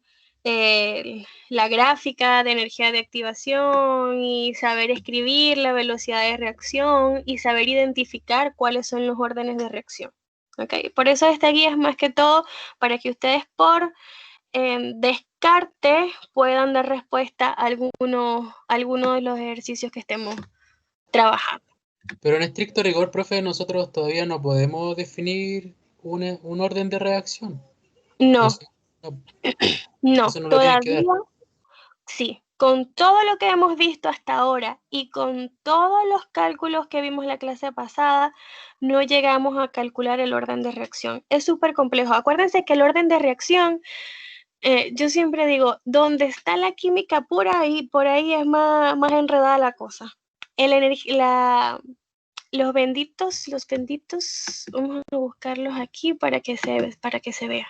la gráfica de energía de activación y saber escribir la velocidad de reacción y saber identificar cuáles son los órdenes de reacción, ¿ok? Por eso esta guía es más que todo para que ustedes por descarte puedan dar respuesta a alguno de los ejercicios que estemos trabajando. Pero en estricto rigor, profe, nosotros todavía no podemos definir un orden de reacción. No, Eso no, no lo tienen que todavía dar. sí. Con todo lo que hemos visto hasta ahora y con todos los cálculos que vimos la clase pasada, no llegamos a calcular el orden de reacción. Es súper complejo. Acuérdense que el orden de reacción, yo siempre digo, donde está la química pura y por ahí es más enredada la cosa. Los benditos, vamos a buscarlos aquí para que se vea.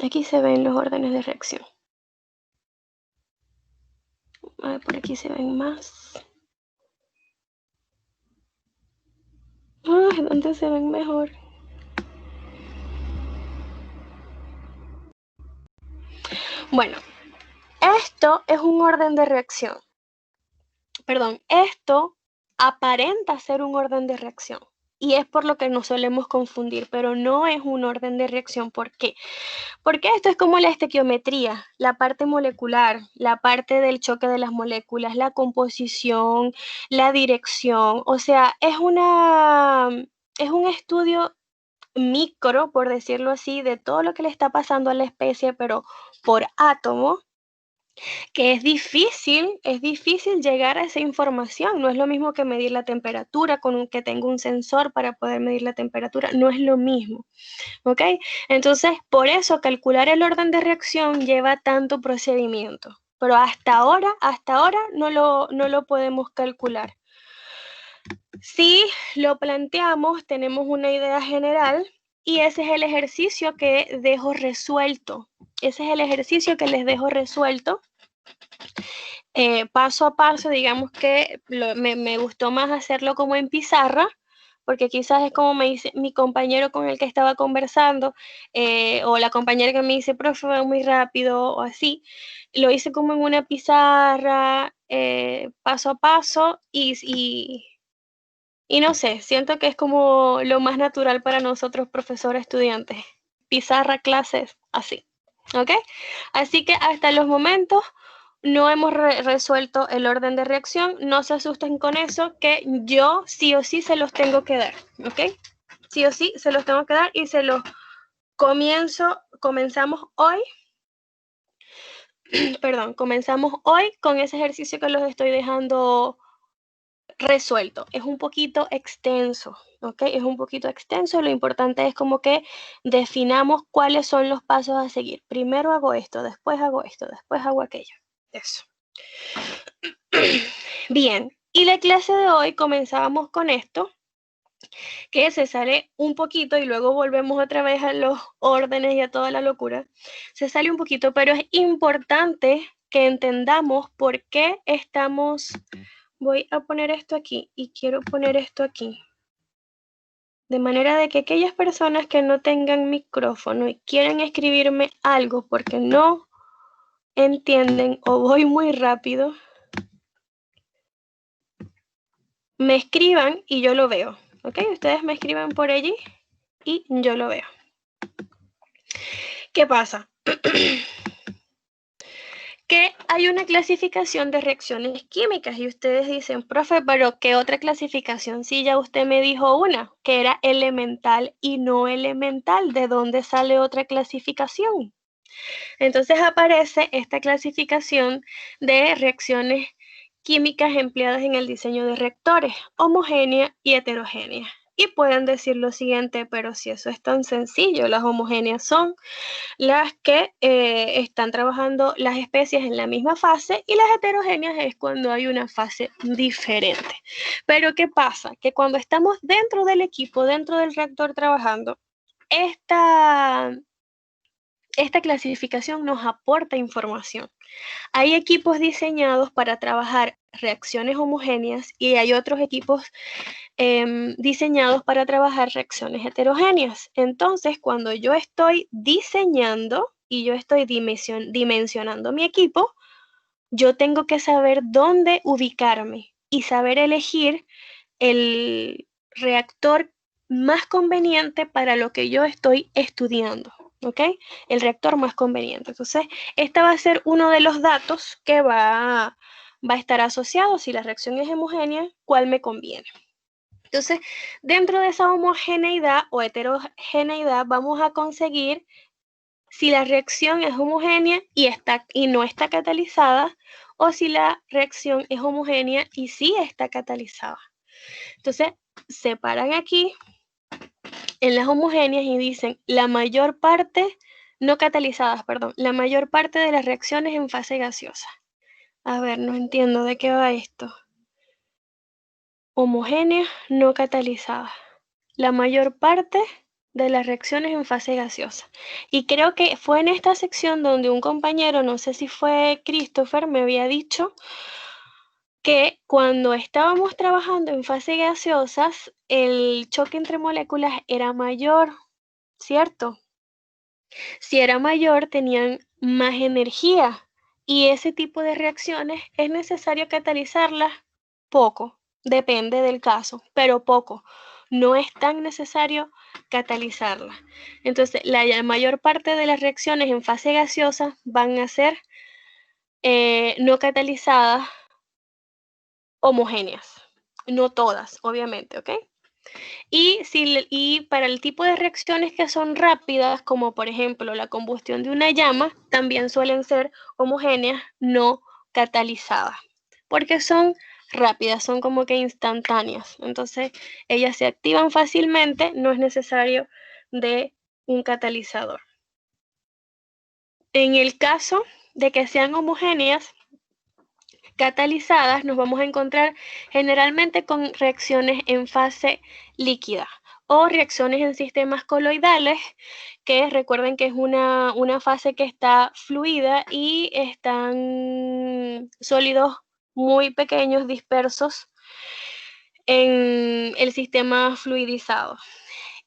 Aquí se ven los órdenes de reacción. A ver, por aquí se ven más. Ay, ¿dónde se ven mejor? Bueno, esto es un orden de reacción. Perdón, esto aparenta ser un orden de reacción. Y es por lo que nos solemos confundir, pero no es un orden de reacción. ¿Por qué? Porque esto es como la estequiometría, la parte molecular, la parte del choque de las moléculas, la composición, la dirección. O sea, es un estudio micro, por decirlo así, de todo lo que le está pasando a la especie, pero por átomo, que es difícil llegar a esa información. No es lo mismo que medir la temperatura con que tengo un sensor para poder medir la temperatura, no es lo mismo. ¿Ok? Entonces, por eso calcular el orden de reacción lleva tanto procedimiento. Pero hasta ahora no lo podemos calcular. Si lo planteamos, tenemos una idea general y ese es el ejercicio que dejo resuelto. Ese es el ejercicio que les dejo resuelto. Paso a paso, digamos que me gustó más hacerlo como en pizarra, porque quizás es como me dice mi compañero con el que estaba conversando, o la compañera que me dice, profe, va muy rápido, o así. Lo hice como en una pizarra, paso a paso, y no sé, siento que es como lo más natural para nosotros, profesores, estudiantes. Pizarra, clases, así. ¿Ok? Así que hasta los momentos no hemos resuelto el orden de reacción. No se asusten con eso, que yo sí o sí se los tengo que dar. ¿Ok? Sí o sí se los tengo que dar y se los comenzamos hoy. Perdón, comenzamos hoy con ese ejercicio que los estoy dejando resuelto. Es un poquito extenso, ¿ok? Es un poquito extenso. Lo importante es como que definamos cuáles son los pasos a seguir. Primero hago esto, después hago esto, después hago aquello. Eso. Bien, y la clase de hoy comenzábamos con esto, que se sale un poquito y luego volvemos otra vez a los órdenes y a toda la locura. Se sale un poquito, pero es importante que entendamos por qué estamos... Voy a poner esto aquí y quiero poner esto aquí. De manera de que aquellas personas que no tengan micrófono y quieran escribirme algo porque no entienden o voy muy rápido, me escriban y yo lo veo. ¿Ok? Ustedes me escriban por allí y yo lo veo. ¿Qué pasa? Que hay una clasificación de reacciones químicas y ustedes dicen, profe, pero ¿qué otra clasificación? Sí, ya usted me dijo una, que era elemental y no elemental. ¿De dónde sale otra clasificación? Entonces aparece esta clasificación de reacciones químicas empleadas en el diseño de reactores, homogénea y heterogénea. Y pueden decir lo siguiente, pero si eso es tan sencillo, las homogéneas son las que están trabajando las especies en la misma fase y las heterogéneas es cuando hay una fase diferente. Pero ¿qué pasa? Que cuando estamos dentro del equipo, dentro del reactor trabajando, esta clasificación nos aporta información. Hay equipos diseñados para trabajar reacciones homogéneas y hay otros equipos diseñados para trabajar reacciones heterogéneas. Entonces, cuando yo estoy diseñando y yo estoy dimensionando mi equipo, yo tengo que saber dónde ubicarme y saber elegir el reactor más conveniente para lo que yo estoy estudiando. ¿Ok? El reactor más conveniente. Entonces, este va a ser uno de los datos que va a estar asociado, si la reacción es homogénea, cuál me conviene. Entonces, dentro de esa homogeneidad o heterogeneidad vamos a conseguir si la reacción es homogénea y no está catalizada, o si la reacción es homogénea y sí está catalizada. Entonces, separan aquí en las homogéneas y dicen la mayor parte, no catalizadas, perdón, la mayor parte de las reacciones en fase gaseosa. A ver, no entiendo de qué va esto. Homogénea, no catalizada. La mayor parte de las reacciones en fase gaseosa. Y creo que fue en esta sección donde un compañero, no sé si fue Christopher, me había dicho que cuando estábamos trabajando en fase gaseosas, el choque entre moléculas era mayor, ¿cierto? Si era mayor, tenían más energía y ese tipo de reacciones es necesario catalizarlas poco, depende del caso, pero poco. No es tan necesario catalizarlas. Entonces, la mayor parte de las reacciones en fase gaseosa van a ser no catalizadas, homogéneas. No todas, obviamente, ¿ok? Y para el tipo de reacciones que son rápidas, como por ejemplo la combustión de una llama, también suelen ser homogéneas, no catalizadas, porque son rápidas, son como que instantáneas. Entonces, ellas se activan fácilmente, no es necesario de un catalizador. En el caso de que sean homogéneas, catalizadas, nos vamos a encontrar generalmente con reacciones en fase líquida o reacciones en sistemas coloidales, que recuerden que es una fase que está fluida y están sólidos muy pequeños dispersos en el sistema fluidizado.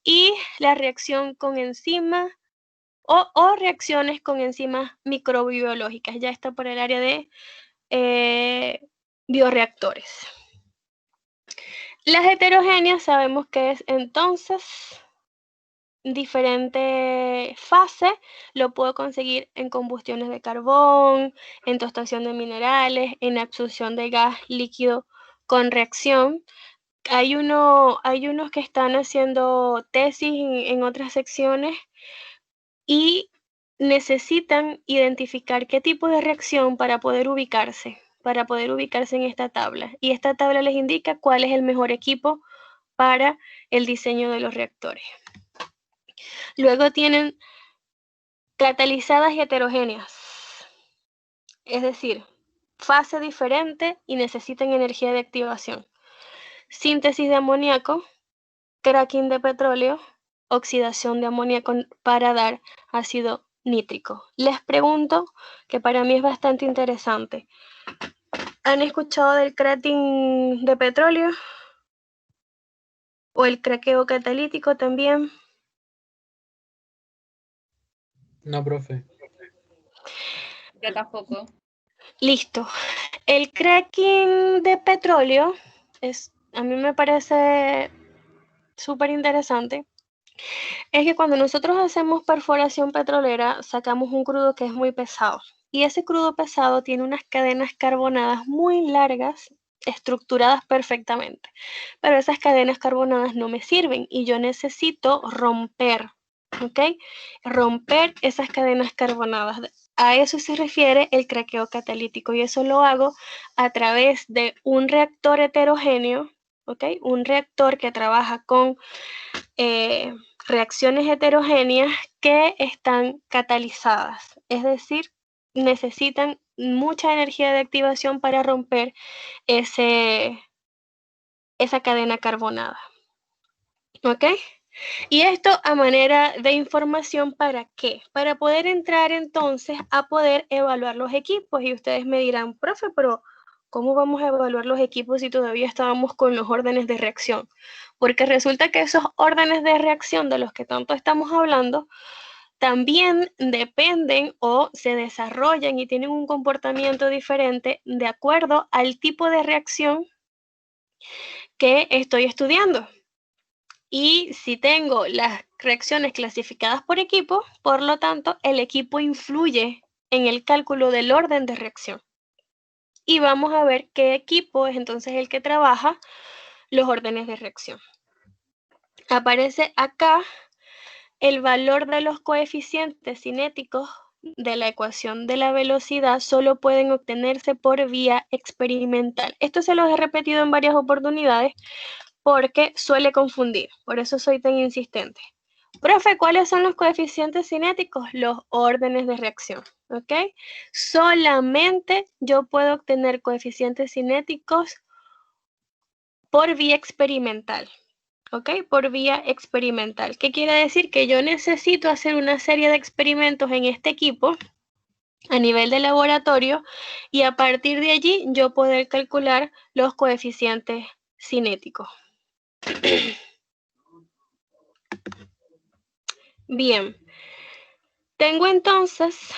Y la reacción con enzimas o reacciones con enzimas microbiológicas, ya está por el área de bioreactores. Las heterogéneas sabemos que es entonces diferente fase, lo puedo conseguir en combustiones de carbón, en tostación de minerales, en absorción de gas líquido con reacción. Hay unos que están haciendo tesis en otras secciones y necesitan identificar qué tipo de reacción para poder ubicarse en esta tabla. Y esta tabla les indica cuál es el mejor equipo para el diseño de los reactores. Luego tienen catalizadas y heterogéneas, es decir, fase diferente y necesitan energía de activación. Síntesis de amoníaco, cracking de petróleo, oxidación de amoníaco para dar ácido nítrico. Les pregunto, que para mí es bastante interesante, ¿han escuchado del cracking de petróleo? O el craqueo catalítico también. No, profe. Yo tampoco. Listo. El cracking de petróleo a mí me parece súper interesante. Es que cuando nosotros hacemos perforación petrolera, sacamos un crudo que es muy pesado. Y ese crudo pesado tiene unas cadenas carbonadas muy largas, estructuradas perfectamente. Pero esas cadenas carbonadas no me sirven y yo necesito romper, ¿ok? Romper esas cadenas carbonadas. A eso se refiere el craqueo catalítico y eso lo hago a través de un reactor heterogéneo, ¿ok? Un reactor que trabaja con reacciones heterogéneas que están catalizadas, es decir, necesitan mucha energía de activación para romper esa cadena carbonada. ¿Ok? Y esto a manera de información, ¿para qué? Para poder entrar entonces a poder evaluar los equipos. Y ustedes me dirán, profe, pero ¿cómo vamos a evaluar los equipos si todavía estábamos con los órdenes de reacción? Porque resulta que esos órdenes de reacción de los que tanto estamos hablando también dependen o se desarrollan y tienen un comportamiento diferente de acuerdo al tipo de reacción que estoy estudiando. Y si tengo las reacciones clasificadas por equipo, por lo tanto, el equipo influye en el cálculo del orden de reacción. Y vamos a ver qué equipo es entonces el que trabaja los órdenes de reacción. Aparece acá el valor de los coeficientes cinéticos de la ecuación de la velocidad solo pueden obtenerse por vía experimental. Esto se los he repetido en varias oportunidades porque suele confundir, por eso soy tan insistente. Profe, ¿cuáles son los coeficientes cinéticos? Los órdenes de reacción, ¿ok? Solamente yo puedo obtener coeficientes cinéticos por vía experimental, ¿ok? Por vía experimental. ¿Qué quiere decir? Que yo necesito hacer una serie de experimentos en este equipo a nivel de laboratorio y a partir de allí yo poder calcular los coeficientes cinéticos. Bien, tengo entonces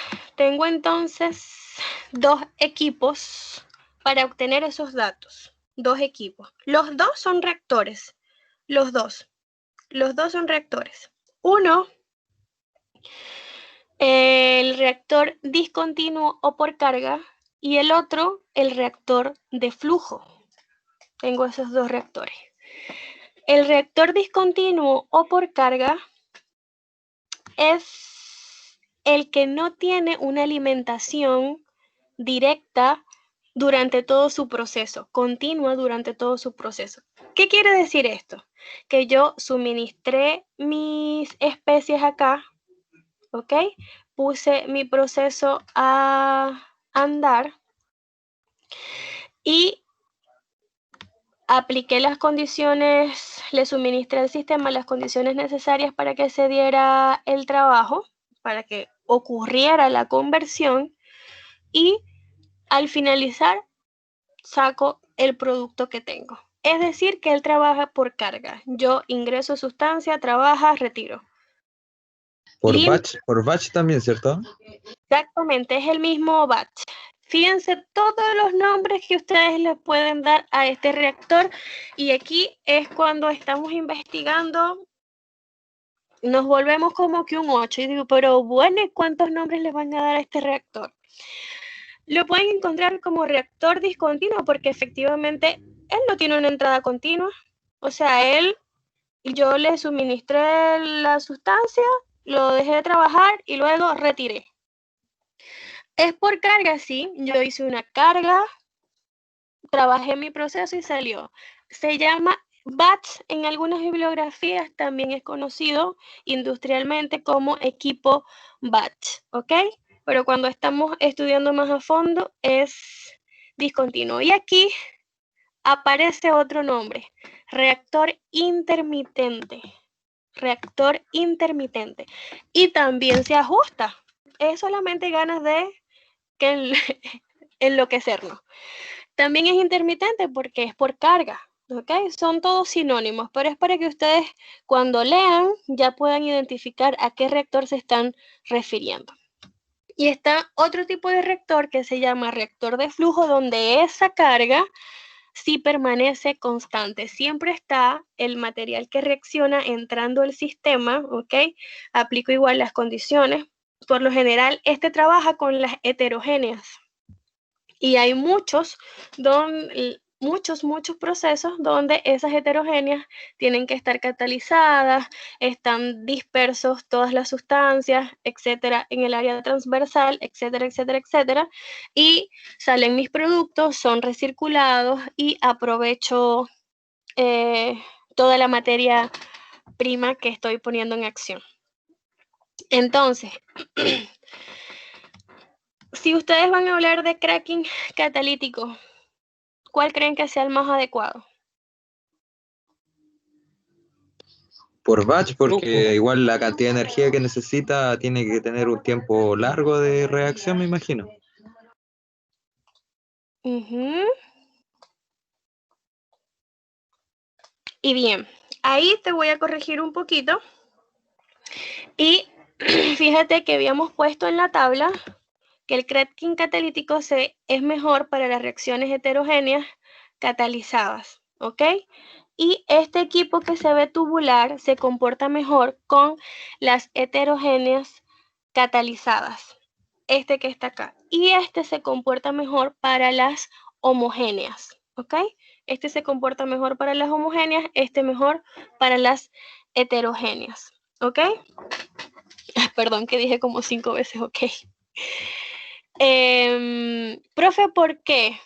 dos equipos para obtener esos datos. Dos equipos. Los dos son reactores. Los dos son reactores. Uno, el reactor discontinuo o por carga, y el otro, el reactor de flujo. Tengo esos dos reactores. El reactor discontinuo o por carga es el que no tiene una alimentación directa durante todo su proceso, continua durante todo su proceso. ¿Qué quiere decir esto? Que yo suministré mis especies acá, ¿ok? Puse mi proceso a andar y apliqué las condiciones, le suministré al sistema las condiciones necesarias para que se diera el trabajo, para que ocurriera la conversión y al finalizar saco el producto que tengo. Es decir, que él trabaja por carga. Yo ingreso sustancia, trabaja, retiro. Por batch también, ¿cierto? Exactamente, es el mismo batch. Fíjense todos los nombres que ustedes le pueden dar a este reactor y aquí es cuando estamos investigando, nos volvemos como que un 8 y digo, pero bueno, ¿cuántos nombres le van a dar a este reactor? Lo pueden encontrar como reactor discontinuo porque efectivamente él no tiene una entrada continua, o sea, yo le suministré la sustancia, lo dejé de trabajar y luego retiré. Es por carga, sí. Yo hice una carga, trabajé mi proceso y salió. Se llama batch en algunas bibliografías, también es conocido industrialmente como equipo batch, ¿ok? Pero cuando estamos estudiando más a fondo es discontinuo. Y aquí aparece otro nombre, reactor intermitente. Reactor intermitente. Y también se ajusta. Es solamente ganas de que enloquecernos. También es intermitente porque es por carga, ¿Ok? Son todos sinónimos, pero es para que ustedes cuando lean ya puedan identificar a qué reactor se están refiriendo. Y está otro tipo de reactor que se llama reactor de flujo, donde esa carga sí permanece constante. Siempre está el material que reacciona entrando al sistema, ¿ok? Aplico igual las condiciones. Por lo general, este trabaja con las heterogéneas. Y hay muchos procesos donde esas heterogéneas tienen que estar catalizadas, están dispersos todas las sustancias, etcétera, en el área transversal, etcétera, etcétera, etcétera, y salen mis productos, son recirculados y aprovecho toda la materia prima que estoy poniendo en acción. Entonces, si ustedes van a hablar de cracking catalítico, ¿cuál creen que sea el más adecuado? Por batch, porque Flujo. igual la cantidad de energía que necesita tiene que tener un tiempo largo de reacción, me imagino. Y bien, ahí te voy a corregir un poquito. Y fíjate que habíamos puesto en la tabla que el cracking catalítico es mejor para las reacciones heterogéneas catalizadas, ¿ok? Y este equipo que se ve tubular se comporta mejor con las heterogéneas catalizadas, este que está acá. Y este se comporta mejor para las homogéneas, ¿ok? Este se comporta mejor para las homogéneas, este mejor para las heterogéneas, ¿ok? Perdón que dije como 5 veces, ¿ok? Profe, ¿por qué?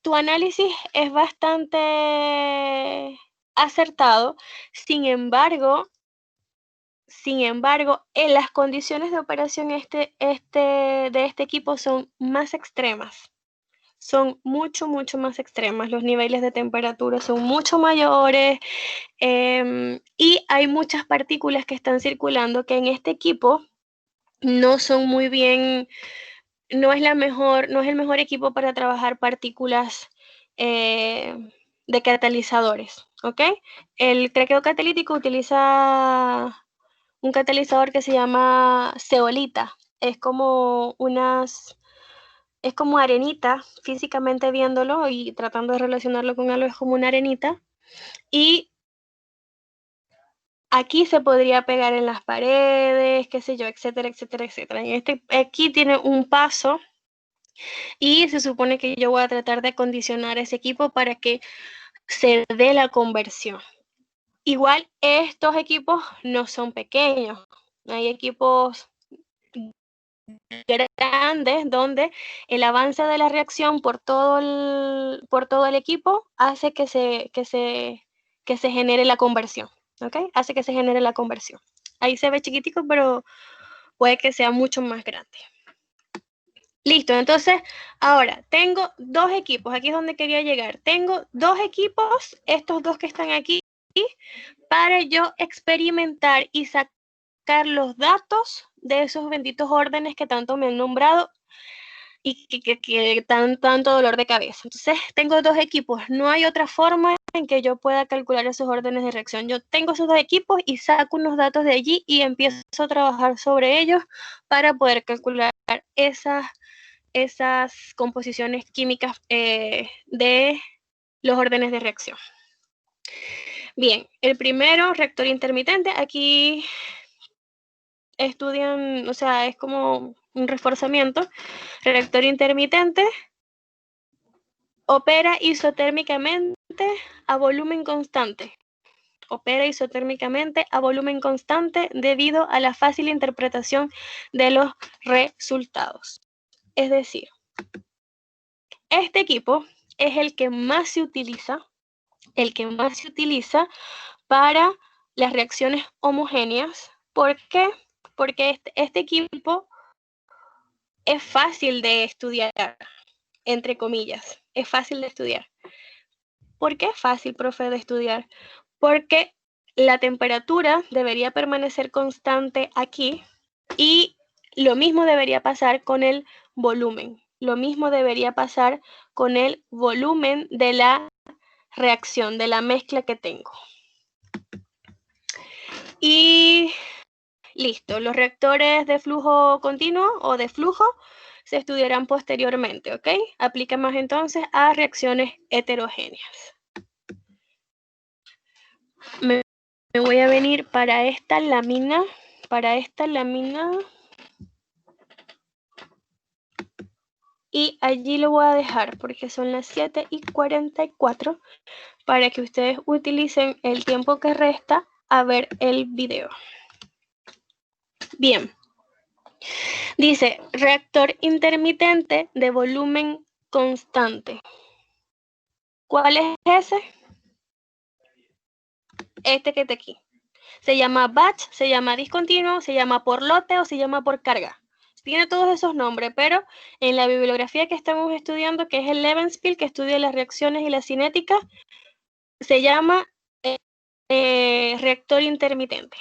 Tu análisis es bastante acertado, sin embargo, en las condiciones de operación de este equipo son más extremas. Son mucho más extremas. Los niveles de temperatura son mucho mayores y hay muchas partículas que están circulando que en este equipo no son muy bien, no es el mejor equipo para trabajar partículas de catalizadores, ¿ok? El craqueo catalítico utiliza un catalizador que se llama zeolita. Es como arenita, físicamente viéndolo y tratando de relacionarlo con algo, es como una arenita. Y aquí se podría pegar en las paredes, qué sé yo, etcétera, etcétera, etcétera. Aquí tiene un paso y se supone que yo voy a tratar de acondicionar ese equipo para que se dé la conversión. Igual estos equipos no son pequeños, hay equipos grandes donde el avance de la reacción por todo el equipo hace que se genere la conversión, ¿ok? Hace que se genere la conversión. Ahí se ve chiquitico, pero puede que sea mucho más grande. Listo, entonces ahora tengo dos equipos, aquí es donde quería llegar. Tengo dos equipos, estos dos que están aquí, para yo experimentar y sacar los datos de esos benditos órdenes que tanto me han nombrado y que tanto dolor de cabeza. Entonces tengo dos equipos, no hay otra forma en que yo pueda calcular esos órdenes de reacción. Yo tengo esos dos equipos y saco unos datos de allí y empiezo a trabajar sobre ellos para poder calcular esas composiciones químicas de los órdenes de reacción. Bien, el primero, reactor intermitente, aquí estudian, o sea, es como un reforzamiento. Reactor intermitente opera isotérmicamente a volumen constante. Opera isotérmicamente a volumen constante debido a la fácil interpretación de los resultados. Es decir, este equipo es el que más se utiliza para las reacciones homogéneas. ¿Por qué? Porque este equipo es fácil de estudiar, entre comillas, es fácil de estudiar. ¿Por qué es fácil, profe, de estudiar? Porque la temperatura debería permanecer constante aquí y lo mismo debería pasar con el volumen. Lo mismo debería pasar con el volumen de la reacción, de la mezcla que tengo. Y listo, los reactores de flujo continuo o de flujo se estudiarán posteriormente, ¿ok? Aplica más entonces a reacciones heterogéneas. Me voy a venir para esta lámina, y allí lo voy a dejar porque son las 7:44 para que ustedes utilicen el tiempo que resta a ver el video. Bien. Dice, reactor intermitente de volumen constante. ¿Cuál es ese? Este que está aquí. Se llama batch, se llama discontinuo, se llama por lote o se llama por carga. Tiene todos esos nombres, pero en la bibliografía que estamos estudiando, que es el Levenspiel, que estudia las reacciones y la cinética, se llama reactor intermitente.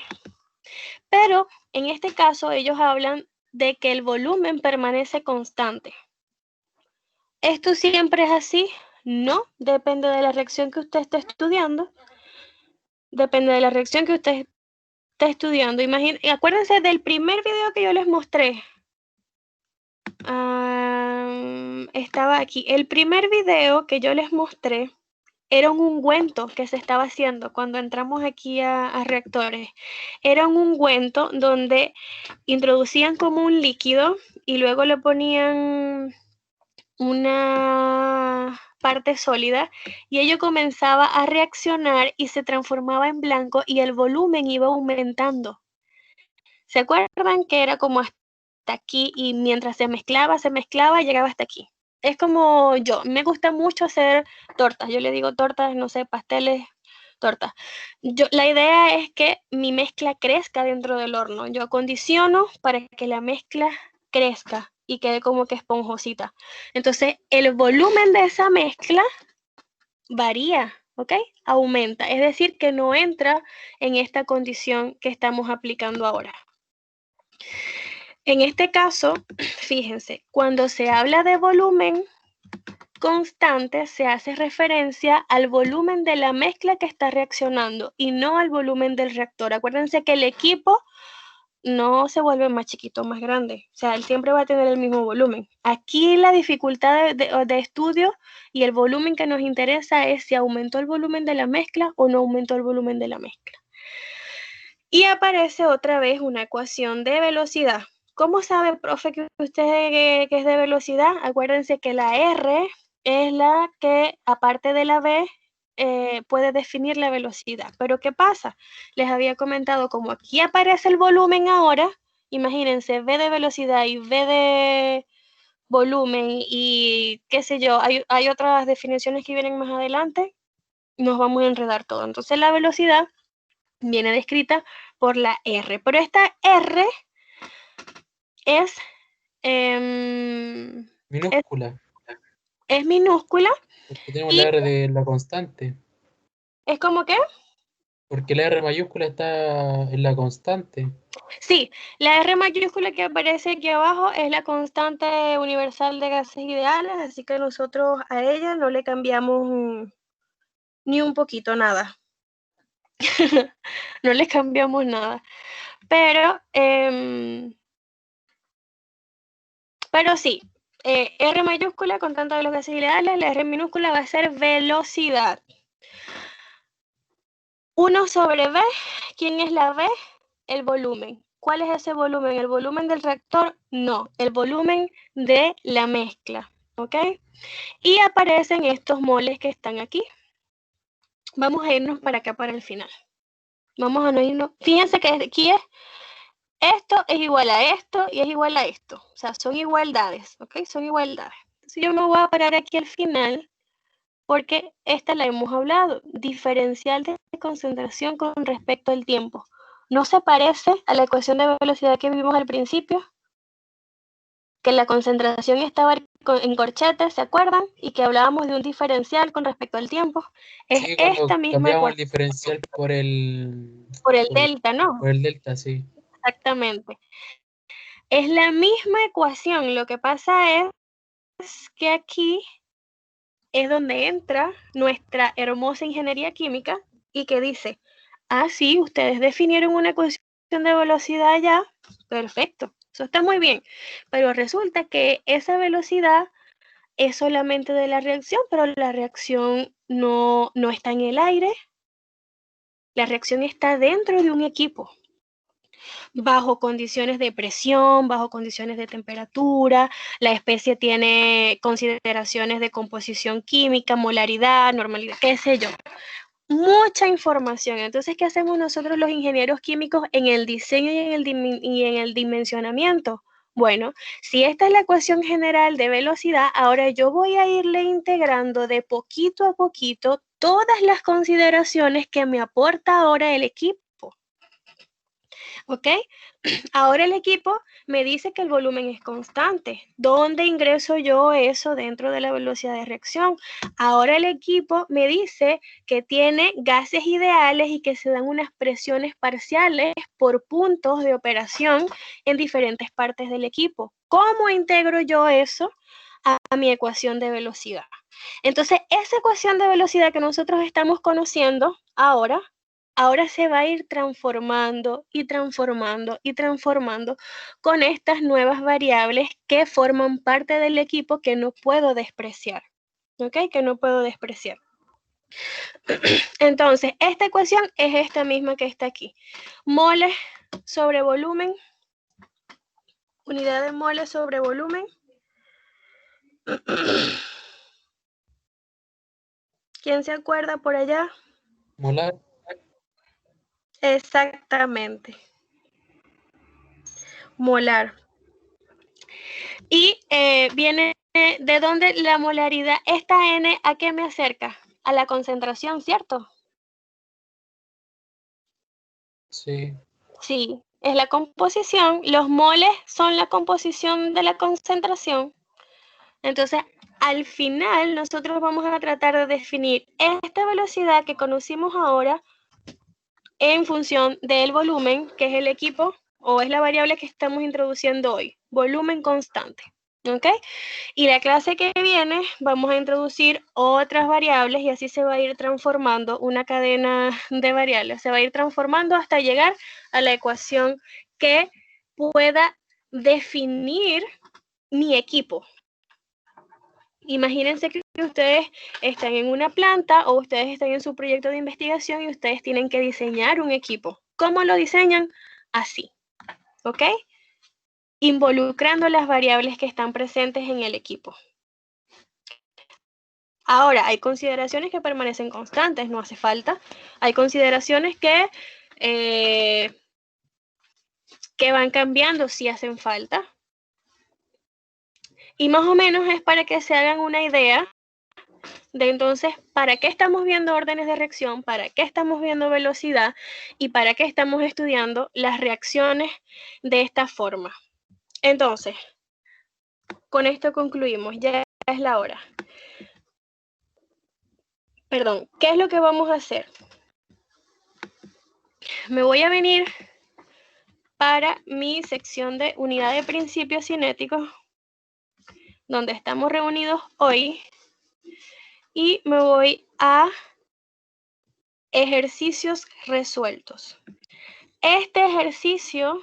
Pero en este caso ellos hablan de que el volumen permanece constante. ¿Esto siempre es así? No, depende de la reacción que usted esté estudiando. Depende de la reacción que usted esté estudiando. Acuérdense del primer video que yo les mostré. Estaba aquí. El primer video que yo les mostré era un ungüento que se estaba haciendo cuando entramos aquí a reactores. Era un ungüento donde introducían como un líquido y luego le ponían una parte sólida y ello comenzaba a reaccionar y se transformaba en blanco y el volumen iba aumentando. ¿Se acuerdan que era como hasta aquí y mientras se mezclaba y llegaba hasta aquí? Es como me gusta mucho hacer tortas. Yo le digo tortas, no sé, pasteles, tortas. La idea es que mi mezcla crezca dentro del horno. Yo acondiciono para que la mezcla crezca y quede como que esponjosita. Entonces, el volumen de esa mezcla varía, ¿ok? Aumenta. Es decir, que no entra en esta condición que estamos aplicando ahora. En este caso, fíjense, cuando se habla de volumen constante, se hace referencia al volumen de la mezcla que está reaccionando y no al volumen del reactor. Acuérdense que el equipo no se vuelve más chiquito, más grande. O sea, él siempre va a tener el mismo volumen. Aquí la dificultad de estudio y el volumen que nos interesa es si aumentó el volumen de la mezcla o no aumentó el volumen de la mezcla. Y aparece otra vez una ecuación de velocidad. ¿Cómo sabe, profe, que usted que es de velocidad? Acuérdense que la R es la que, aparte de la V, puede definir la velocidad. Pero ¿qué pasa? Les había comentado, como aquí aparece el volumen ahora, imagínense, V de velocidad y V de volumen y qué sé yo, hay otras definiciones que vienen más adelante, nos vamos a enredar todo. Entonces la velocidad viene descrita por la R, pero esta R es minúscula. Es minúscula. Porque tenemos la R de la constante. ¿Es como qué? Porque la R mayúscula está en la constante. Sí, la R mayúscula que aparece aquí abajo es la constante universal de gases ideales, así que nosotros a ella no le cambiamos ni un poquito nada. No le cambiamos nada. Pero sí, R mayúscula constante de los gases ideales, la R minúscula va a ser velocidad. 1 sobre V, ¿quién es la V? El volumen. ¿Cuál es ese volumen? ¿El volumen del reactor? No, el volumen de la mezcla, ¿ok? Y aparecen estos moles que están aquí. Vamos a irnos para acá, para el final. Vamos a no irnos. Fíjense que aquí esto es igual a esto y es igual a esto. O sea, son igualdades, ¿ok? Son igualdades. Entonces yo me voy a parar aquí al final porque esta la hemos hablado. Diferencial de concentración con respecto al tiempo. ¿No se parece a la ecuación de velocidad que vimos al principio? Que la concentración estaba en corchetes, ¿se acuerdan? Y que hablábamos de un diferencial con respecto al tiempo. Es Sí, cuando esta misma cambiamos el ecuación. diferencial por el Delta, ¿no? Por el delta, sí. Exactamente. Es la misma ecuación. Lo que pasa es que aquí es donde entra nuestra hermosa ingeniería química y que dice, ah, sí, ustedes definieron una ecuación de velocidad ya, perfecto, eso está muy bien, pero resulta que esa velocidad es solamente de la reacción, pero la reacción no está en el aire, la reacción está dentro de un equipo, bajo condiciones de presión, bajo condiciones de temperatura, la especie tiene consideraciones de composición química, molaridad, normalidad, qué sé yo. Mucha información. Entonces, ¿qué hacemos nosotros los ingenieros químicos en el diseño y en el dimensionamiento? Bueno, si esta es la ecuación general de velocidad, ahora yo voy a irle integrando de poquito a poquito todas las consideraciones que me aporta ahora el equipo. ¿Ok? Ahora el equipo me dice que el volumen es constante. ¿Dónde ingreso yo eso dentro de la velocidad de reacción? Ahora el equipo me dice que tiene gases ideales y que se dan unas presiones parciales por puntos de operación en diferentes partes del equipo. ¿Cómo integro yo eso a mi ecuación de velocidad? Entonces, esa ecuación de velocidad que nosotros estamos conociendo ahora se va a ir transformando y transformando y transformando con estas nuevas variables que forman parte del equipo que no puedo despreciar. ¿Ok? Que no puedo despreciar. Entonces, esta ecuación es esta misma que está aquí. Moles sobre volumen. Unidad de moles sobre volumen. ¿Quién se acuerda por allá? Molar. Exactamente. Molar. Y viene de dónde la molaridad, esta N, ¿a qué me acerca? A la concentración, ¿cierto? Sí. Sí, es la composición. Los moles son la composición de la concentración. Entonces, al final, nosotros vamos a tratar de definir esta velocidad que conocimos ahora en función del volumen, que es el equipo, o es la variable que estamos introduciendo hoy. Volumen constante. ¿Ok? Y la clase que viene vamos a introducir otras variables y así se va a ir transformando una cadena de variables. Se va a ir transformando hasta llegar a la ecuación que pueda definir mi equipo. Imagínense que ustedes están en una planta o ustedes están en su proyecto de investigación y ustedes tienen que diseñar un equipo. ¿Cómo lo diseñan? Así. ¿Ok? Involucrando las variables que están presentes en el equipo. Ahora, hay consideraciones que permanecen constantes, no hace falta. Hay consideraciones que van cambiando si hacen falta. Y más o menos es para que se hagan una idea de entonces para qué estamos viendo órdenes de reacción, para qué estamos viendo velocidad y para qué estamos estudiando las reacciones de esta forma. Entonces, con esto concluimos, ya es la hora. Perdón, ¿qué es lo que vamos a hacer? Me voy a venir para mi sección de unidad de principios cinéticos, donde estamos reunidos hoy, y me voy a ejercicios resueltos. Este ejercicio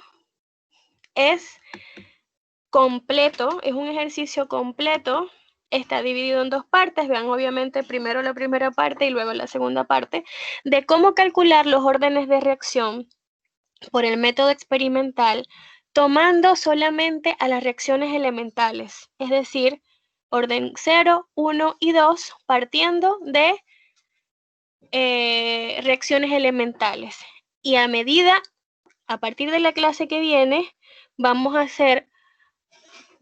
es completo, es un ejercicio completo, está dividido en dos partes, vean obviamente primero la primera parte y luego la segunda parte, de cómo calcular los órdenes de reacción por el método experimental, tomando solamente a las reacciones elementales, es decir, orden 0, 1 y 2, partiendo de reacciones elementales. Y a partir de la clase que viene, vamos a hacer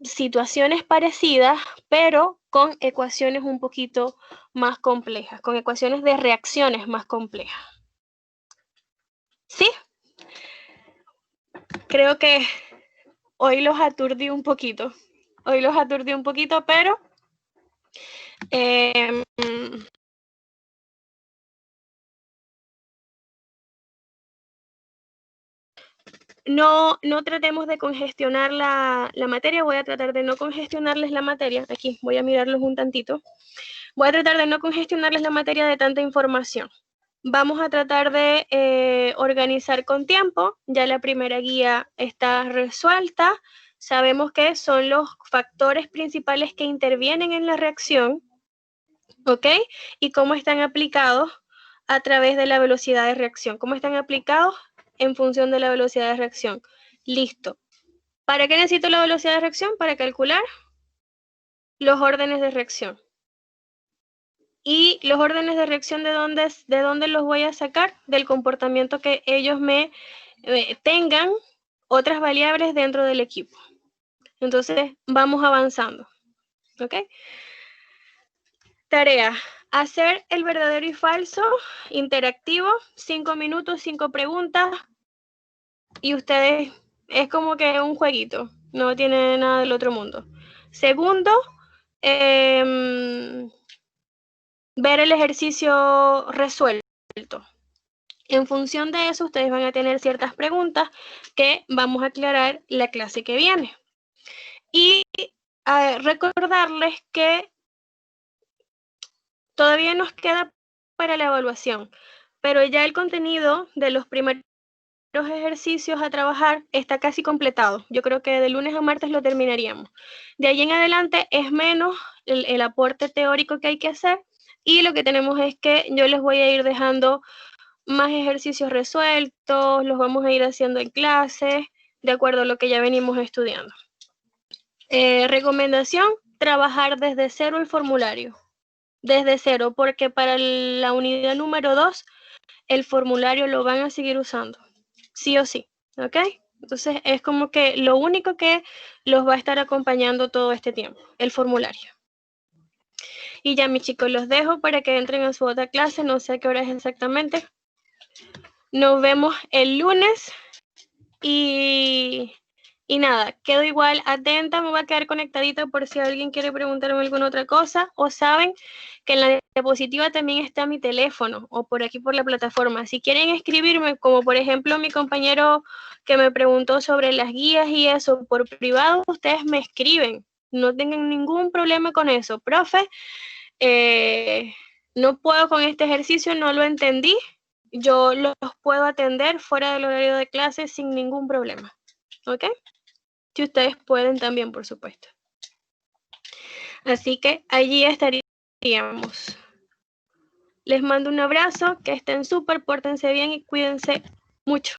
situaciones parecidas, pero con ecuaciones un poquito más complejas, con ecuaciones de reacciones más complejas. ¿Sí? Creo que hoy los aturdí un poquito. Pero no tratemos de congestionar la materia. Voy a tratar de no congestionarles la materia. Aquí voy a mirarlos un tantito. Voy a tratar de no congestionarles la materia de tanta información. Vamos a tratar de organizar con tiempo. Ya la primera guía está resuelta. Sabemos que son los factores principales que intervienen en la reacción, ¿ok? Y cómo están aplicados a través de la velocidad de reacción. ¿Cómo están aplicados en función de la velocidad de reacción? Listo. ¿Para qué necesito la velocidad de reacción? Para calcular los órdenes de reacción. Y los órdenes de reacción, ¿de dónde los voy a sacar? Del comportamiento que ellos me tengan otras variables dentro del equipo. Entonces, vamos avanzando. ¿Ok? Tarea. Hacer el verdadero y falso interactivo. 5 minutos, 5 preguntas. Y ustedes, es como que un jueguito. No tiene nada del otro mundo. Segundo, ver el ejercicio resuelto. En función de eso, ustedes van a tener ciertas preguntas que vamos a aclarar la clase que viene. Y recordarles que todavía nos queda para la evaluación, pero ya el contenido de los primeros ejercicios a trabajar está casi completado. Yo creo que de lunes a martes lo terminaríamos. De ahí en adelante es menos el aporte teórico que hay que hacer, y lo que tenemos es que yo les voy a ir dejando más ejercicios resueltos, los vamos a ir haciendo en clase, de acuerdo a lo que ya venimos estudiando. Recomendación, trabajar desde cero el formulario. Desde cero, porque para la unidad número 2, el formulario lo van a seguir usando, sí o sí, ¿ok? Entonces, es como que lo único que los va a estar acompañando todo este tiempo, el formulario. Y ya, mis chicos, los dejo para que entren a su otra clase, no sé a qué hora es exactamente. Nos vemos el lunes y nada, quedo igual atenta, me voy a quedar conectadita por si alguien quiere preguntarme alguna otra cosa, o saben que en la diapositiva también está mi teléfono o por aquí por la plataforma. Si quieren escribirme, como por ejemplo mi compañero que me preguntó sobre las guías y eso por privado, ustedes me escriben, no tengan ningún problema con eso. Profe, no puedo con este ejercicio, no lo entendí. Yo los puedo atender fuera del horario de clase sin ningún problema, ¿ok? Si ustedes pueden también, por supuesto. Así que allí estaríamos. Les mando un abrazo, que estén súper, pórtense bien y cuídense mucho.